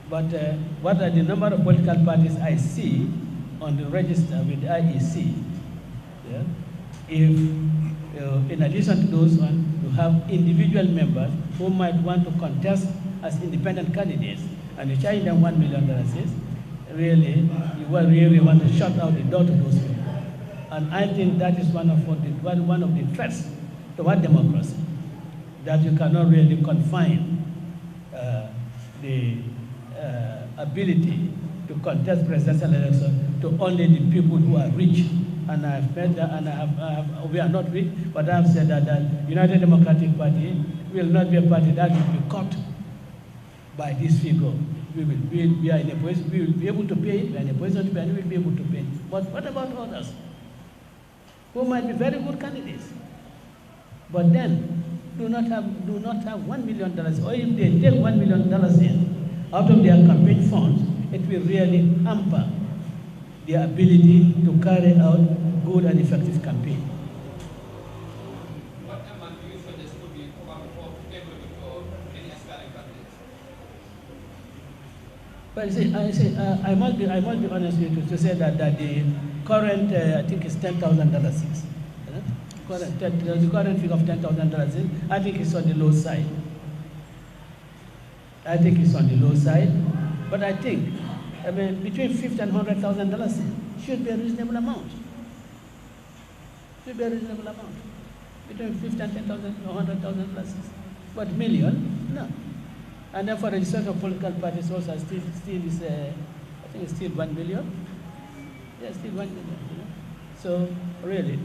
but what are the number of political parties I see on the register with the IEC? Yeah? If, in addition to those ones, you have individual members who might want to contest as independent candidates, and you charge them $1 million, really, you really want to shut out the door to those people. And I think that is one of the threats to our democracy, that you cannot really confine the ability to contest presidential election to only the people who are rich. And I've said that, and we are not rich, but I've said that the United Democratic Party will not be a party that will be caught by this figure. We are in a position, we will be able to pay it, we are in a position to pay, and we will be able to pay. But what about others who might be very good candidates, but then do not have $1 million, or if they take $1 million in out of their campaign funds, it will really hamper their ability to carry out good and effective campaign. What amount do you suggest would be favorable for any aspiring candidates? But I must be honest with you to say that the current, I think it's $10,000. The current figure of $10,000, I think it's on the low side. I think it's on the low side, but I think, between $50,000 and $100,000 should be a reasonable amount. Should be a reasonable amount. Between $50,000 and $10,000 or $100,000. But million, no. And then for registration of political parties also still is, I think it's still 1 million. Yeah, still 1 million, you know. So really.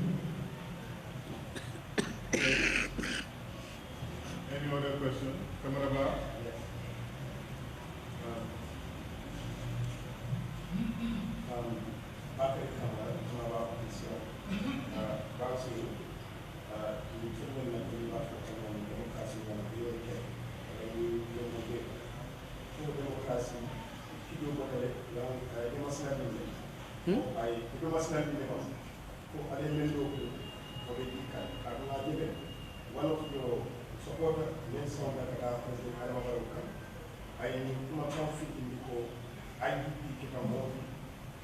Any other question? Camera bar? One of your supporters, Nelson Dakar, President Adam Barukan, I am confident because IDP Kitamoti,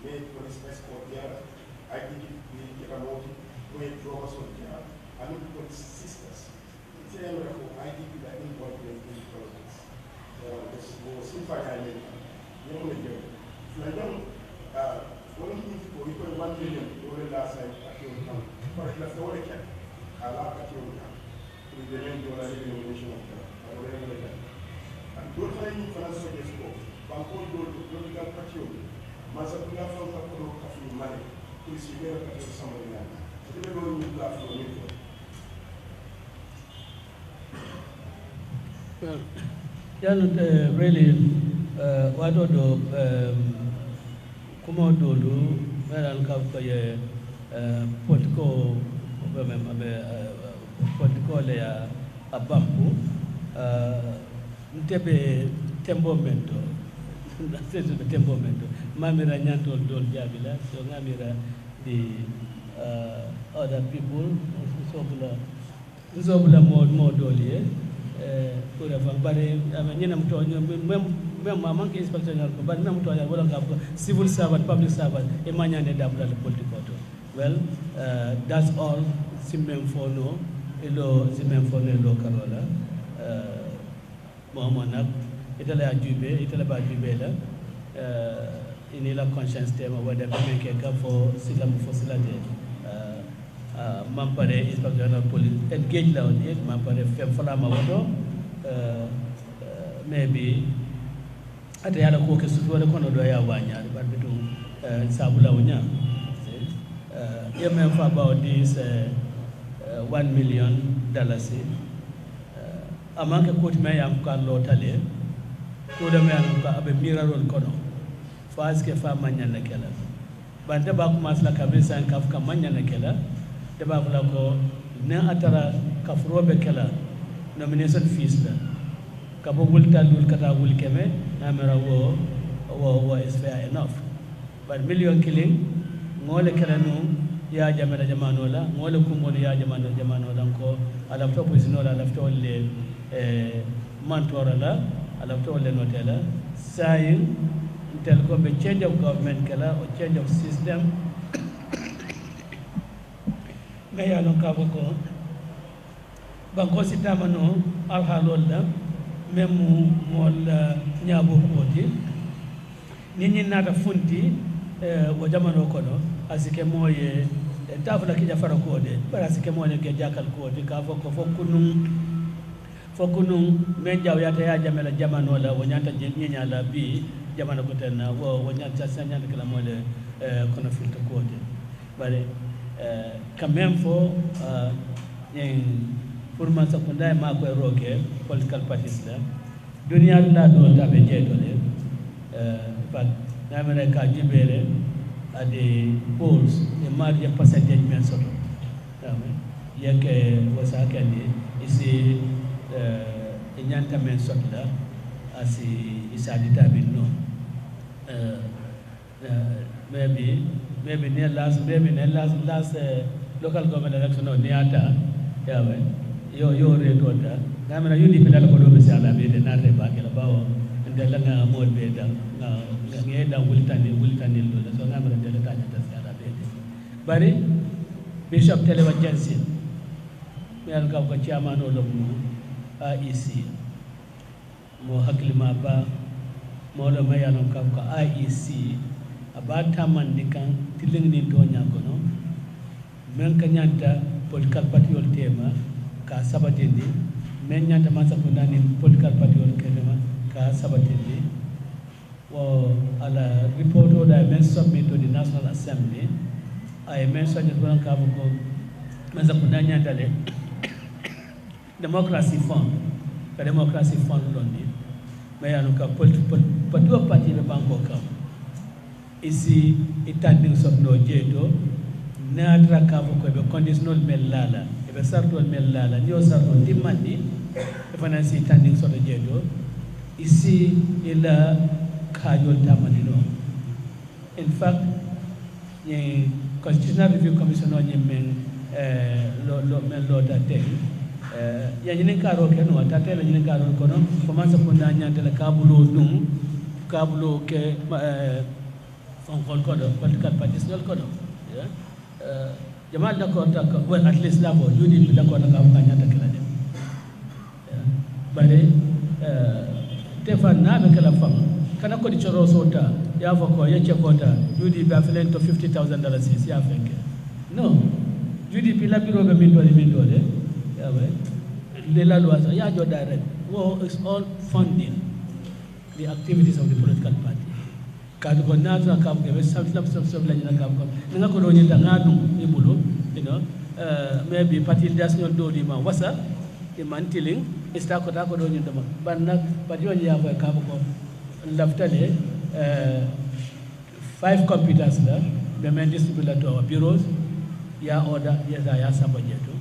made police escort there, IDP Kitamoti, made drawers on there, and police sisters. It's a IDP that involved in politics. This was in fact I mean, you know, one of the people, we put 1 million over the last time at your account, but that's the only cap. I laugh at your account. We didn't do a elimination of that. And don't try to finance the scope. Banco do political patio. Masakula from the Kuro Kafu money. Please, you never cut somebody else. So they don't need that for me. Well, yeah, really, what do come do where I'll come for your political a bambu ntebe tembomento nasezo tembomento mamira nyanto dol jabila so ngamira the other people zobula mo dolie pour avoir bare ñena mto même maman qui inspecteur ko bare même to wala ngam civil servant public servant e mañane dabula le political. Well, that's all simem fono elo simem fono elo karola mohamonak itala ajube itala ba ajube la inila conscience tema wada be ke ka fo silam fo silate mampare inspector general police engage la on mampare fem fala ma wodo maybe ata yala ko ke su wala kono do ya wanya ba bitu sabula wonya for about this $1 million. Among a court may have got lotale, could a man have a mirror on cono. Fast Kefa Manyan Kella. But the Bakumas like a visa and Kafka Manyan Kella, the Bakulako, Neatara Kafrobe Kella, nomination feast. Kabu Wulta Lulkata Wulkeme, Namera war is fair enough. But million killing, more like ya jamana jamanola ngole kumboni ya jamanola ko alafto posinola alafto le mantora la alafto le notela say tel ko be change of government kala or change of system ngaya non ka ko banko sitamano al halolla memu mol nyabo koti nini nata funti wo jamano kono asike moye tafula kija fara kode bara asike moye ke jakal kode ka foko fokunun men jaw yata ya jamela jamano la wonyata nyenya la bi jamano ko tan wonyata sanya kala mole kono filta kode bare quand même fo pour man sakunda ma ko roke political parties la dunia la do tabe jeto le fa namere ka jibere at the polls, the margin percentage men sort of. Yake was a candy, is a Yanta men sort of as is a determined no. Maybe near last local government election or Niata, your rate water. I mean, you depend on the Sala, the Nate Bakilabao, and the Langa Mod Beda, Wilton, so I'm going to tell you. bari Bishop Telewa Jensen mi al ka ko chairman o lomu IEC mo haklima ba mo lo mayanon ka ko IEC abata man dikan tiling ni to nyakono men ka nyanta political party ol tema ka sabatindi men nyanta man sakunda ni political party ol tema ka sabatindi wo ala report o da men submit to the National Assembly I mentioned it when ka ko men sakunda nyanta le Democracy Fund ka Democracy Fund londi mayanon ka political party be banko kam ici itanding sofno jeeto naatra kafo ko be conditional mel lala e be sartol mel lala ni o sarto timmandi e fana si itanding sofno jeeto ici ila kajol tamani no in fact ni constitutional review commission on men lo da te ya nyine karo ke no tate la nyine karo ko no commence ko na nyante la kabulo dum kabulo ke on kodo political parties nol kodo jamal d'accord tak well at least la bo UDP d'accord ka ka nyata kala dem bare Stefan na be kala fam kana ko di choro sota ya fa ko yace kota UDP affiliate to $50,000 ya fenke no UDP la biro be min dole ya ba le la loi ya jo direct wo is all funding the activities of the political party kadu ko natra kam ke sab la nyina kam ko nga ko do nyita ngadu ni bulu you know maybe party national do di ma wasa e mantiling ista ko ta ko do nyita ma banna party on ya ko kam ko laftale 5 computers la be men distribute to our bureaus ya order ya sabajeto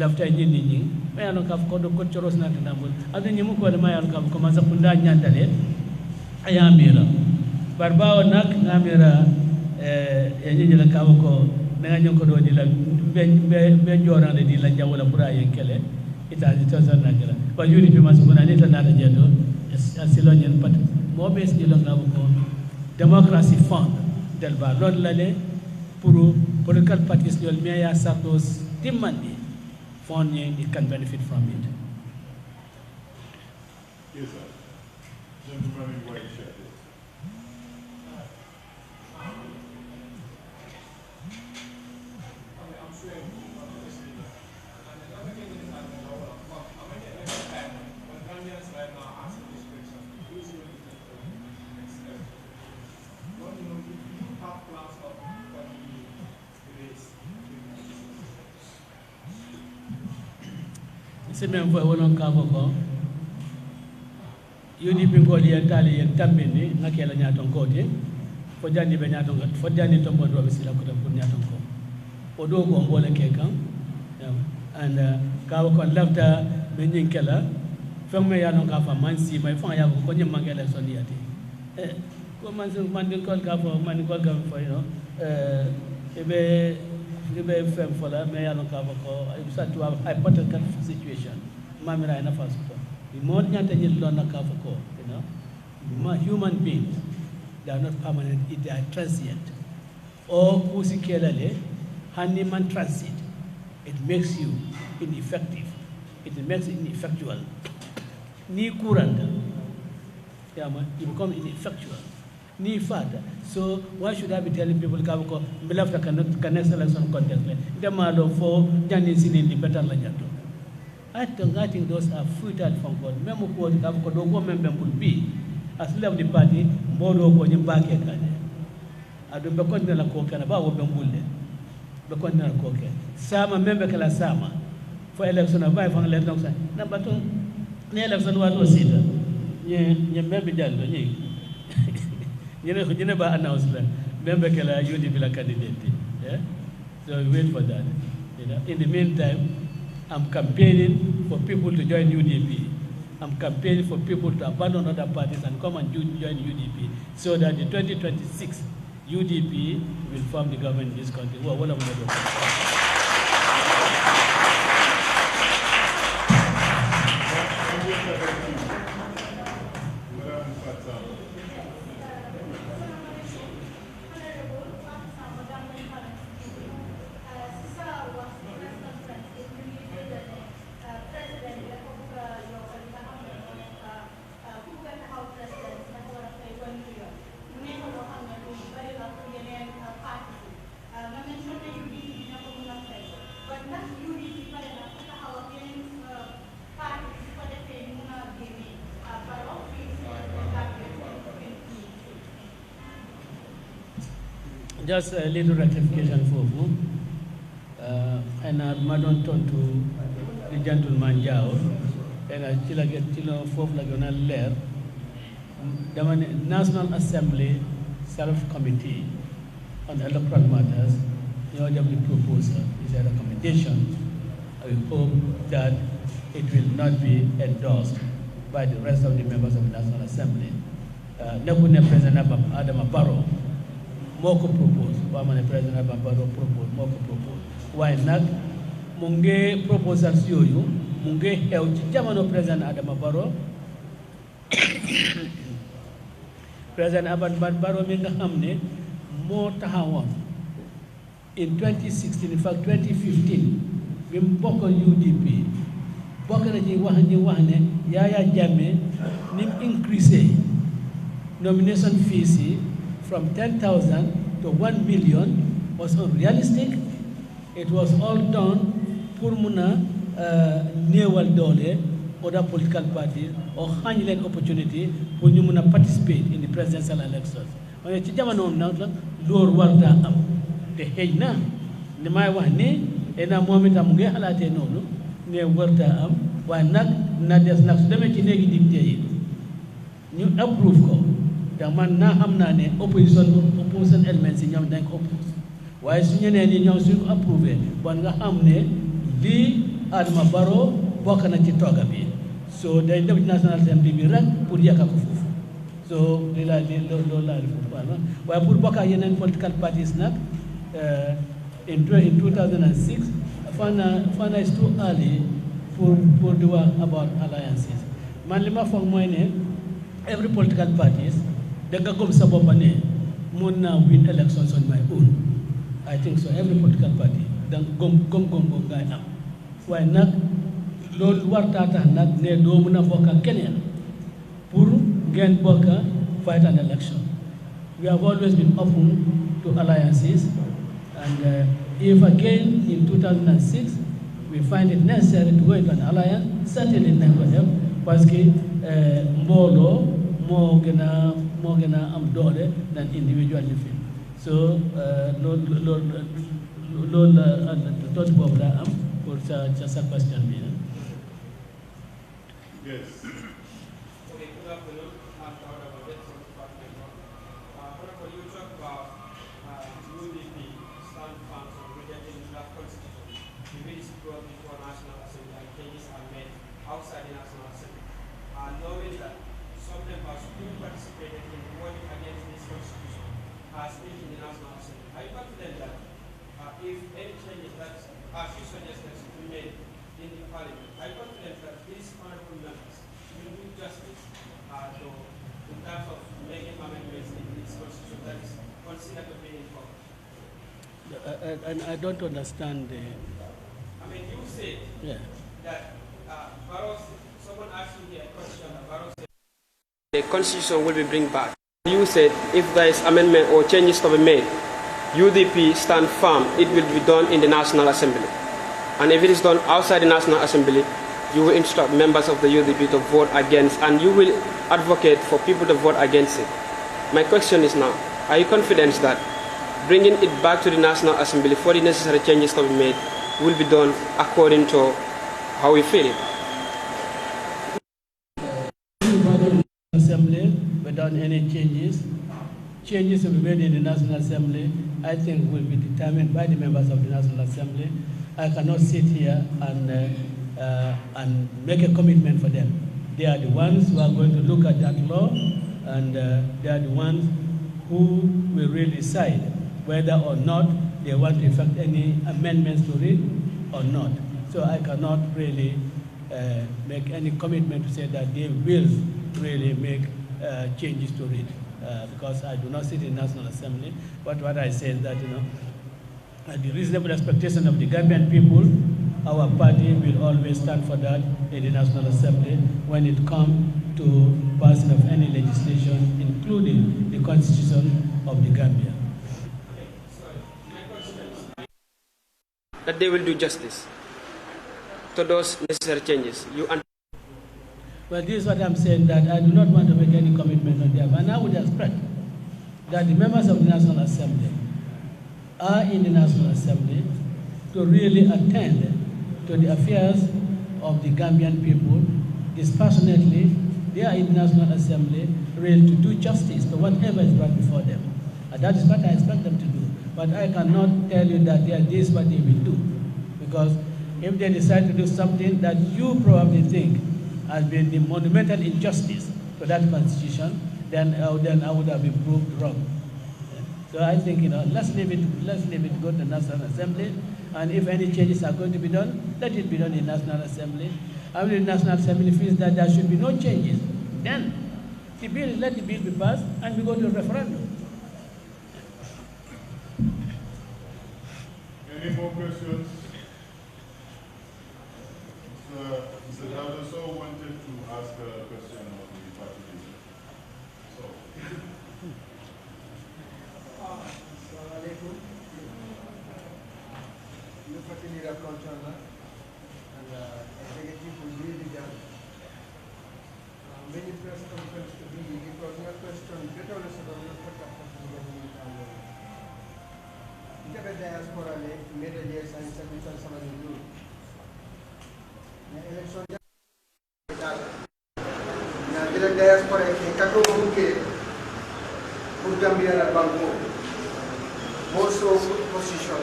lafta nyini mais ano kaf ko do ko choros na tambul adu nyimu ko ma yan kam ko ma sakunda nyandale ayamira barbawo nak ngamira nyinyi la kawo ko nga nyonko do di la be jorande di la jawla buraye kele ita di tozan nagala ba yuri bi masukuna ni tan nata jeto asilo nyen pat mo bes di la ngawo ko democracy fund del ba lod la le pour political parties yol meya sardos timmandi fund it can benefit from it. Yes, sir. Gentleman in white shirt. Même fois wonon kavo ko UDP ko li entali en tambini ngakela nyaton kote fo jandi be nyaton ko fo jandi to mo do be sila ko ko nyaton ko o do ko mbole ke kan and kavo ko lafta be nyinkela femme ya non ka fa man si may fa ya ko nyim mangela son yati ko man din ko ka fo man ko ka fo you know ebe libe fem fola me ya no ka ko sa to have hypothetical situation mamira ina fa so mo nyanta nyil don na ka ko you know human beings, they are not permanent, they are transient or kusikelale hani man transit, it makes you ineffective, it makes you ineffectual ni kuranda you become ineffectual ni fada. So why should I be telling people Kabako Milafta connect selection contest? Demalo for Janis in the better Lajato. I think those are futile from God. Memo code Kabako do member would be as left the party, Modo going back at I don't be content la coke and about Bambule. The content coke. Sama member Kala Sama for election of 5 on election. Number 2, the election was it. You maybe done. You never announced that. Remember, UDP la candidate. Yeah? So we wait for that. You know? In the meantime, I'm campaigning for people to join UDP. I'm campaigning for people to abandon other parties and come and join UDP so that in 2026, UDP will form the government in this country. Well, what am I doing? Just a little rectification for you. And I don't turn to the gentleman Jao, and I still get fourth like on a layer. The National Assembly Self-Committee on Electoral Matters, the proposal is a recommendation. I hope that it will not be endorsed by the rest of the members of the National Assembly. Nebune President Adam Barrow, Moko propose, Wamane President Adam Barrow propose, Moko propose. Why not? Munge proposals yoyu, munge held Jamano President Adam Barrow. President Adam Barrow Minga Hamne, more Tahawam. In 2016, in fact 2015, we spoke on UDP. Bokaraji Wahane, Yaya Jame, Nim increase nomination fees from 10,000 to 1 million was unrealistic. It was all done pour muna newal dole other political parties or handling opportunity for you muna participate in the presidential elections. When it's jamano now, Lord Warda am the Hena, the Maiwane, and a moment I'm going to halate no, near Warda am, why not there's not the negative you approve ko. The man na hamnane opposition elements in your dank oppose. Why is you any young soon approve it? But the hamne, the Adama Barrow, Bokana Chitogabi. So the National Assembly be run, Puriaka Kufu. So they like the Lola. Why Purboka Yen political parties now in 2006, Fana is too early for the work about alliances. Manlima for mine, every political parties, they can come sabopane, Muna win elections on my own. I think so. Every political party, then go guy up. Why not? Lord Wartata not ne domuna boka Kenya. Puru gain boka fight an election. We have always been open to alliances, and if again in 2006 we find it necessary to go into an alliance, certainly never help. Because Mbolo more gonna am dole than individual living. So Lord Dr. Bobla for just a question. Yes. Okay, good afternoon. I'm Dr. Babet from Department of you talk about UDP stand funds on rejecting draft constitution. The bill is brought before National Assembly and changes are made outside the National Assembly. Knowing that some members who participated in voting against this constitution are still in the National Assembly. Are you confident that if any changes that, as you suggested, to be made in the Parliament, are you confident that these honorable members will do justice in terms of making amendments in this constitution that is considered to be important? And I don't understand the. I mean, you said that someone asked you here a question that Barrow said the constitution will be bring back. You said if there is amendment or changes to be made, UDP stand firm, it will be done in the National Assembly. And if it is done outside the National Assembly, you will instruct members of the UDP to vote against, and you will advocate for people to vote against it. My question is now, are you confident that bringing it back to the National Assembly for the necessary changes to be made will be done according to how we feel it? Assembly without any changes. Changes to be made in the National Assembly, I think, will be determined by the members of the National Assembly. I cannot sit here and make a commitment for them. They are the ones who are going to look at that law, and they are the ones who will really decide whether or not they want to effect any amendments to it or not. So I cannot really make any commitment to say that they will really make changes to it, because I do not sit in the National Assembly. But what I say is that, the reasonable expectation of the Gambian people, our party will always stand for that in the National Assembly when it comes to passing of any legislation, including the Constitution of the Gambia. That they will do justice to those necessary changes. Well, this is what I'm saying, that I do not want to make any commitment on them. And I would expect that the members of the National Assembly are in the National Assembly to really attend to the affairs of the Gambian people dispassionately. They are in the National Assembly ready to do justice to whatever is brought before them. And that is what I expect them to do. But I cannot tell you that this is what they will do. Because if they decide to do something that you probably think has been the monumental injustice to that constitution, then I would have been proved wrong. So I think, let's leave it go to the National Assembly, and if any changes are going to be done, let it be done in National Assembly. And if the National Assembly feels that there should be no changes, then let the bill be passed, and we go to a referendum. Any more questions? Mr. Dadaso wanted to ask a question of the party leader. So. Assalamu alaikum. You party leader Controller and executive will really done. Many press conference to be because my question better listen on the fact that diaspora made a year science and some of the new. Election the diaspora in Kato Muke Gambia Bango also position.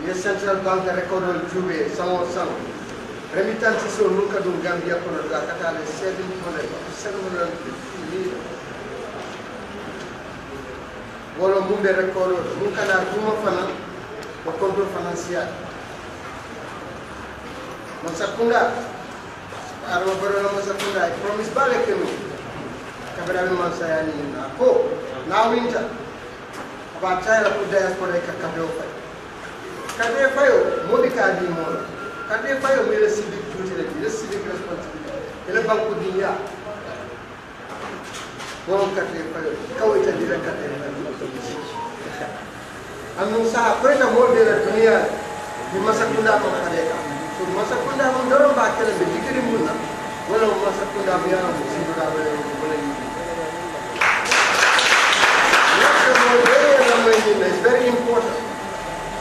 The central bank record on Jube, some remittances on Nukadum Gambia for the Katale 750 million. Wolo Mumbe record Nukana Guma Fana or control financial. Masakunda, Arabara Masakunda, I promise Balekenu, Kabarabi Mansayani in Ako, now winter. About China put diaspora Kakadofa. Kadefayo, Monica di Mora. Kadefayo made a civic duty, a civic responsibility. Elebanku Dinya. One Kadefayo, Kawita direct Kadefayo. And Musa, Preta Modena Dunia, the Masakunda Makadeka. So Masakunda Mundoro Bakela, the Dikiri Muna, one of Masakunda Miana, is very important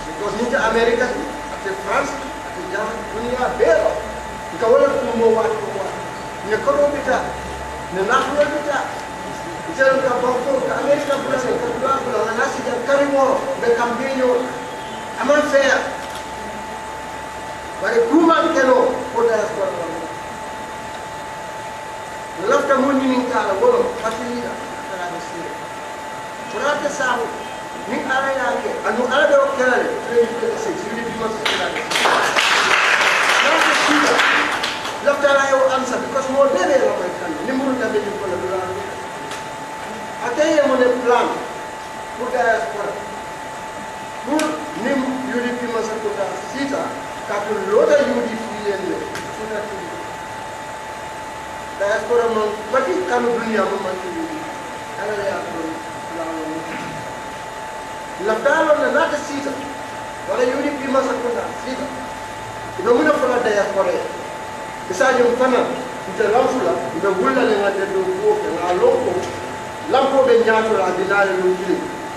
because in America, at France, at Germany, Belo, the Kavala Kumo, what in the Korobita, the National Bita, the General Banco, the American President, the Blackula, the Nasi, the Carimo, the Campino, I'm unfair. But a woman cannot put us for one. The left of money in Kala, party leader, after I was here. Kurata Samu, Nick Arayake, and no other Kerala, 2026, UDP must be left I will answer because more than a lot of country, Nimur Gabi for the ground. I tell you on a plan, put us for Pur Nim UDP must put us Sita. Kapu loda UDP and diaspora man, but it can bring a moment to you. Lafdal on another season, or a UDP must have put that season. The winner for a diaspora. Besides your panel, with a Lampula, with a Willa and the walk and a local Lampo Benjato and Dinari.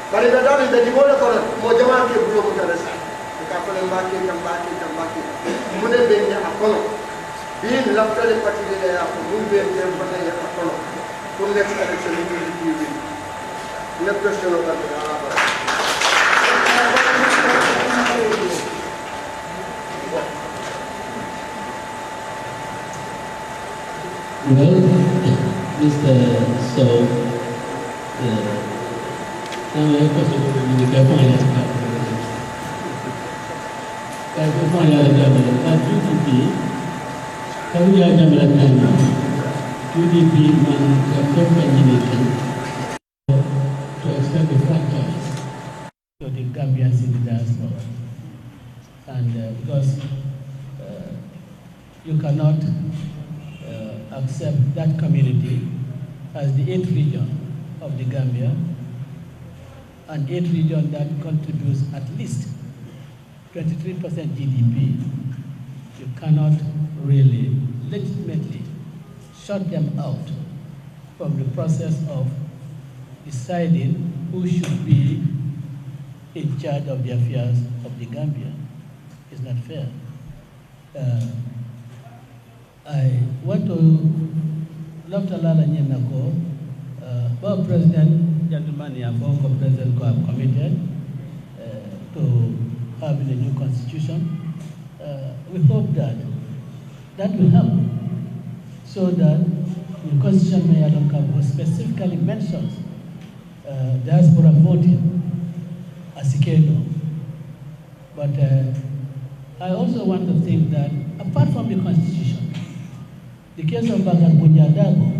But in the done in the developer, Mojamaki blew to the side. Come back, Mune Benya Apono. Being left at the party there after moving them for the Apono. For next election, it will be no question of that. Well, Mr. So, now I have a question. I can find out that UDP, kami ada melakukan UDP mengkoordinasi to expect the franchise to the Gambians in the diaspora, and because you cannot accept that community as the 8th region of the Gambia, an 8th region that contributes at least 23% GDP, you cannot really legitimately shut them out from the process of deciding who should be in charge of the affairs of the Gambia. It's not fair. I want to love to Nako, our president, gentlemen, and president have committed to having a new constitution. We hope that will help, so that the constitution may specifically mentions diaspora voting as a kernel. But I also want to think that apart from the constitution, the case of Bagan Bunjadago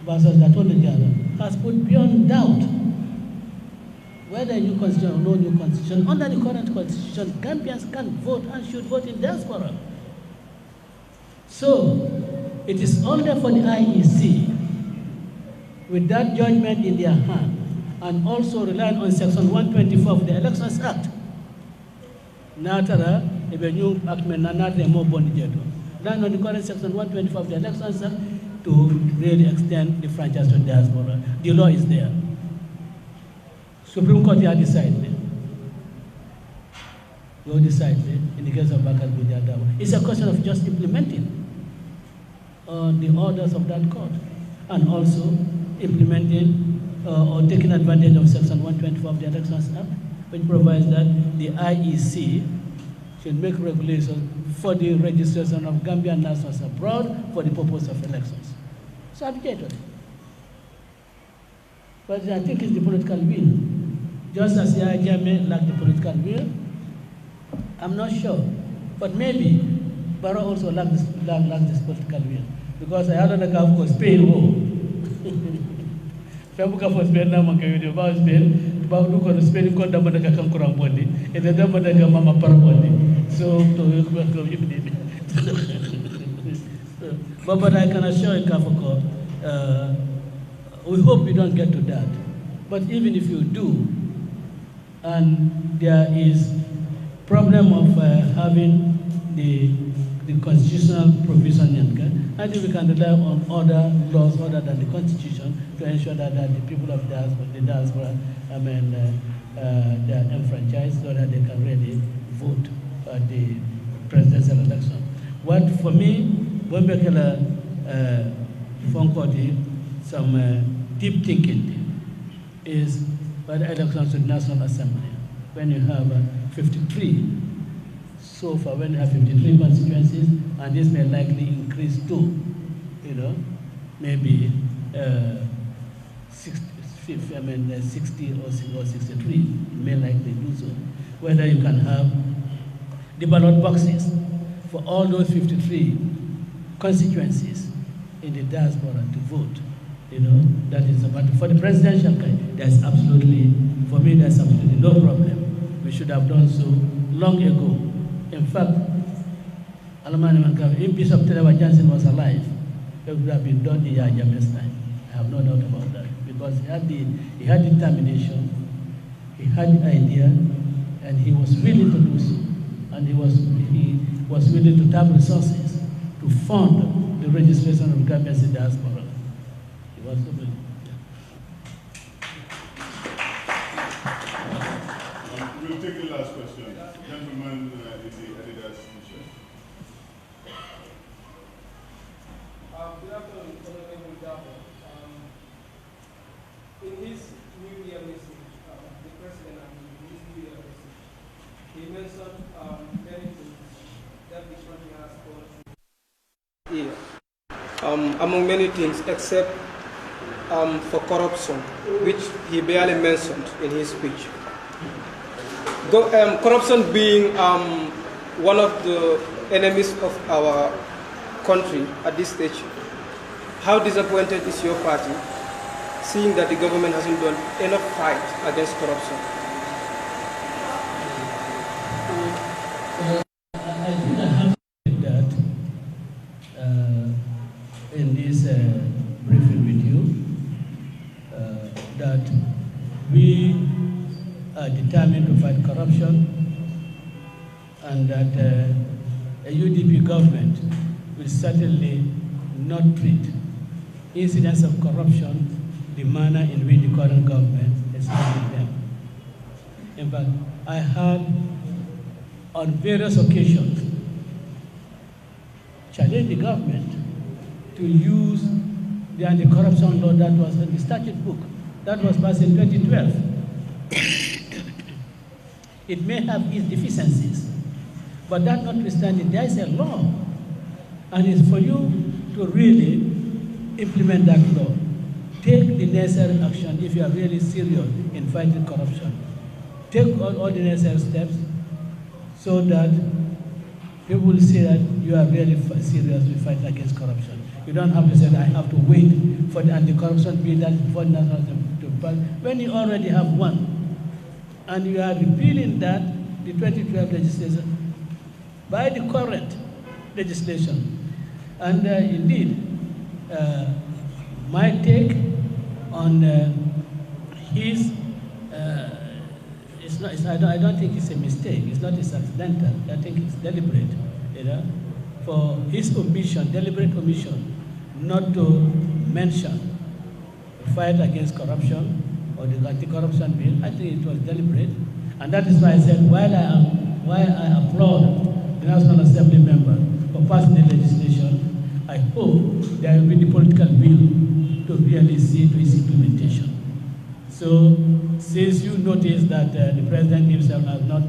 versus Gatole Diallo has put beyond doubt whether a new constitution or no new constitution. Under the current constitution, Gambians can vote and should vote in diaspora. So, it is only for the IEC, with that judgment in their hand, and also relying on Section 124 of the Elections Act, Natara, if a new act may not more bond relying on the current Section 124 of the Elections Act to really extend the franchise to diaspora. The law is there. Supreme Court has decided. You decide in the case of Bakar Bujadawa. It's a question of just implementing the orders of that court, and also implementing or taking advantage of Section 124 of the Elections Act, which provides that the IEC should make regulations for the registration of Gambian nationals abroad for the purpose of elections. So I object to it. But I think it's the political will. Just as the IJM lacked the political will, I'm not sure. But maybe Barrow also lacked this political will. Because I had a Spain war. Fabuka for Spain, now about Spain, about look on Spain, called Damadaka Kankuram body, and the Damadaka Mama Parabody. So, but I can assure you, Kafako, we hope we don't get to that. But even if you do, and there is problem of having the constitutional provision, I think we can rely on other laws other than the Constitution to ensure that the people of the diaspora, they are enfranchised so that they can really vote at the presidential election. What for me, when we some deep thinking is by the elections to the National Assembly. When you have 53, so far when you have 53 constituencies, and this may likely increase to, maybe 60 or 63, it may likely do so. Whether you can have the ballot boxes for all those 53 constituencies in the diaspora to vote, that is about, for the presidential kind, there's absolutely, for me, there's absolutely no problem. We should have done so long ago. In fact, if Bishop Terewa Johnson was alive, it would have been done in Yajame's time. I have no doubt about that. Because he had determination, he had the idea, and he was willing to do so. And he was willing to tap resources to fund the registration of Gambians in diaspora. He was so willing. We'll take the last question. Gentleman in the Adidas t-shirt. Good afternoon, Honorable Dabo. In his New Year message, the President in his New Year message, he mentioned many things that the country has gone through here. Among many things, except for corruption, which he barely mentioned in his speech. Corruption being one of the enemies of our country at this stage, how disappointed is your party seeing that the government hasn't done enough fight against corruption? I think I have said that in this briefing with you, that we are determined to fight corruption, and that a UDP government will certainly not treat incidents of corruption the manner in which the current government standing them. In fact, I had on various occasions challenged the government to use the anti-corruption law that was in the statute book that was passed in 2012. It may have its deficiencies, but that notwithstanding, there is a law, and it's for you to really implement that law. Take the necessary action if you are really serious in fighting corruption. Take all the necessary steps so that people will see that you are really serious with fighting against corruption. You don't have to say that I have to wait for the anti-corruption bill that before national to pass. When you already have one, and you are repealing that, the 2012 legislation, by the current legislation. And indeed, my take on his, I don't think it's a mistake. It's not accidental. I think it's deliberate, you know, for his omission, deliberate omission, not to mention the fight against corruption or the anti-corruption bill. I think it was deliberate, and that is why I said while I applaud the National Assembly member for passing the legislation, I hope there will be the political will to really see to its implementation. So, since you notice that the president himself has not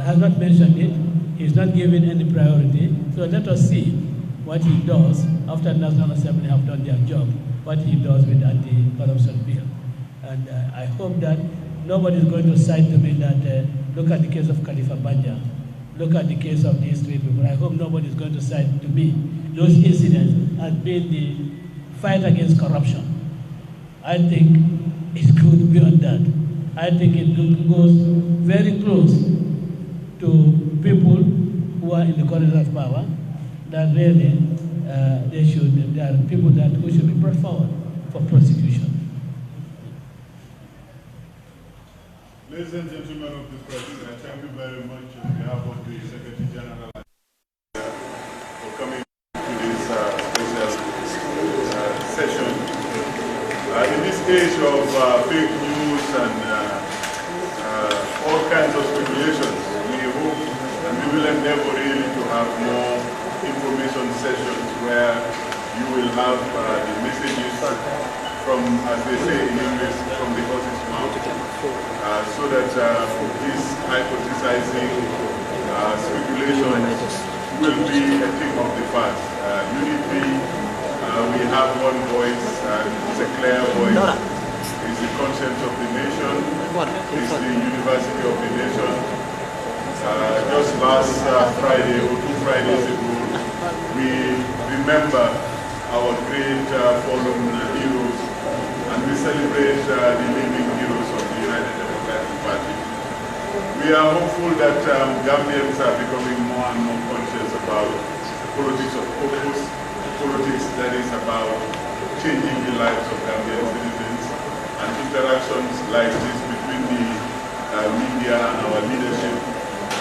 has not mentioned it, he's not given any priority. So let us see what he does after the National Assembly have done their job, what he does with the anti-corruption bill. And I hope that nobody is going to cite to me that, look at the case of Khalifa Banja, look at the case of these three people. I hope nobody is going to cite to me those incidents as being the fight against corruption. I think it goes beyond that. I think it goes very close to people who are in the corridor of power, that really there are people who should be brought forward for prosecution. Ladies and gentlemen of the press, thank you very much on behalf of the Secretary General for coming to this special session. In this age of fake news and all kinds of speculations, we hope and we will endeavor really to have more information sessions where you will have the messages from, as they say in English, from the horse's mouth, so that this hypothesizing speculations will be a thing of the past. UDP, we have one voice, it's a clear voice, it's the conscience of the nation, it's the university of the nation. Just last Friday or 2 Fridays ago, we remember our great fallen heroes, and we celebrate the living heroes of the United Democratic Party. We are hopeful that Gambians are becoming more and more conscious about politics of purpose, politics that is about changing the lives of Gambian citizens, and interactions like this between the media and our leadership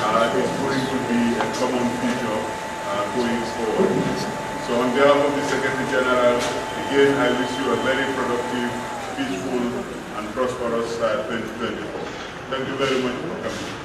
is going to be a common feature going forward. So on behalf of the Secretary General, again I wish you a very productive, peaceful and prosperous 2024. Thank you very much for coming.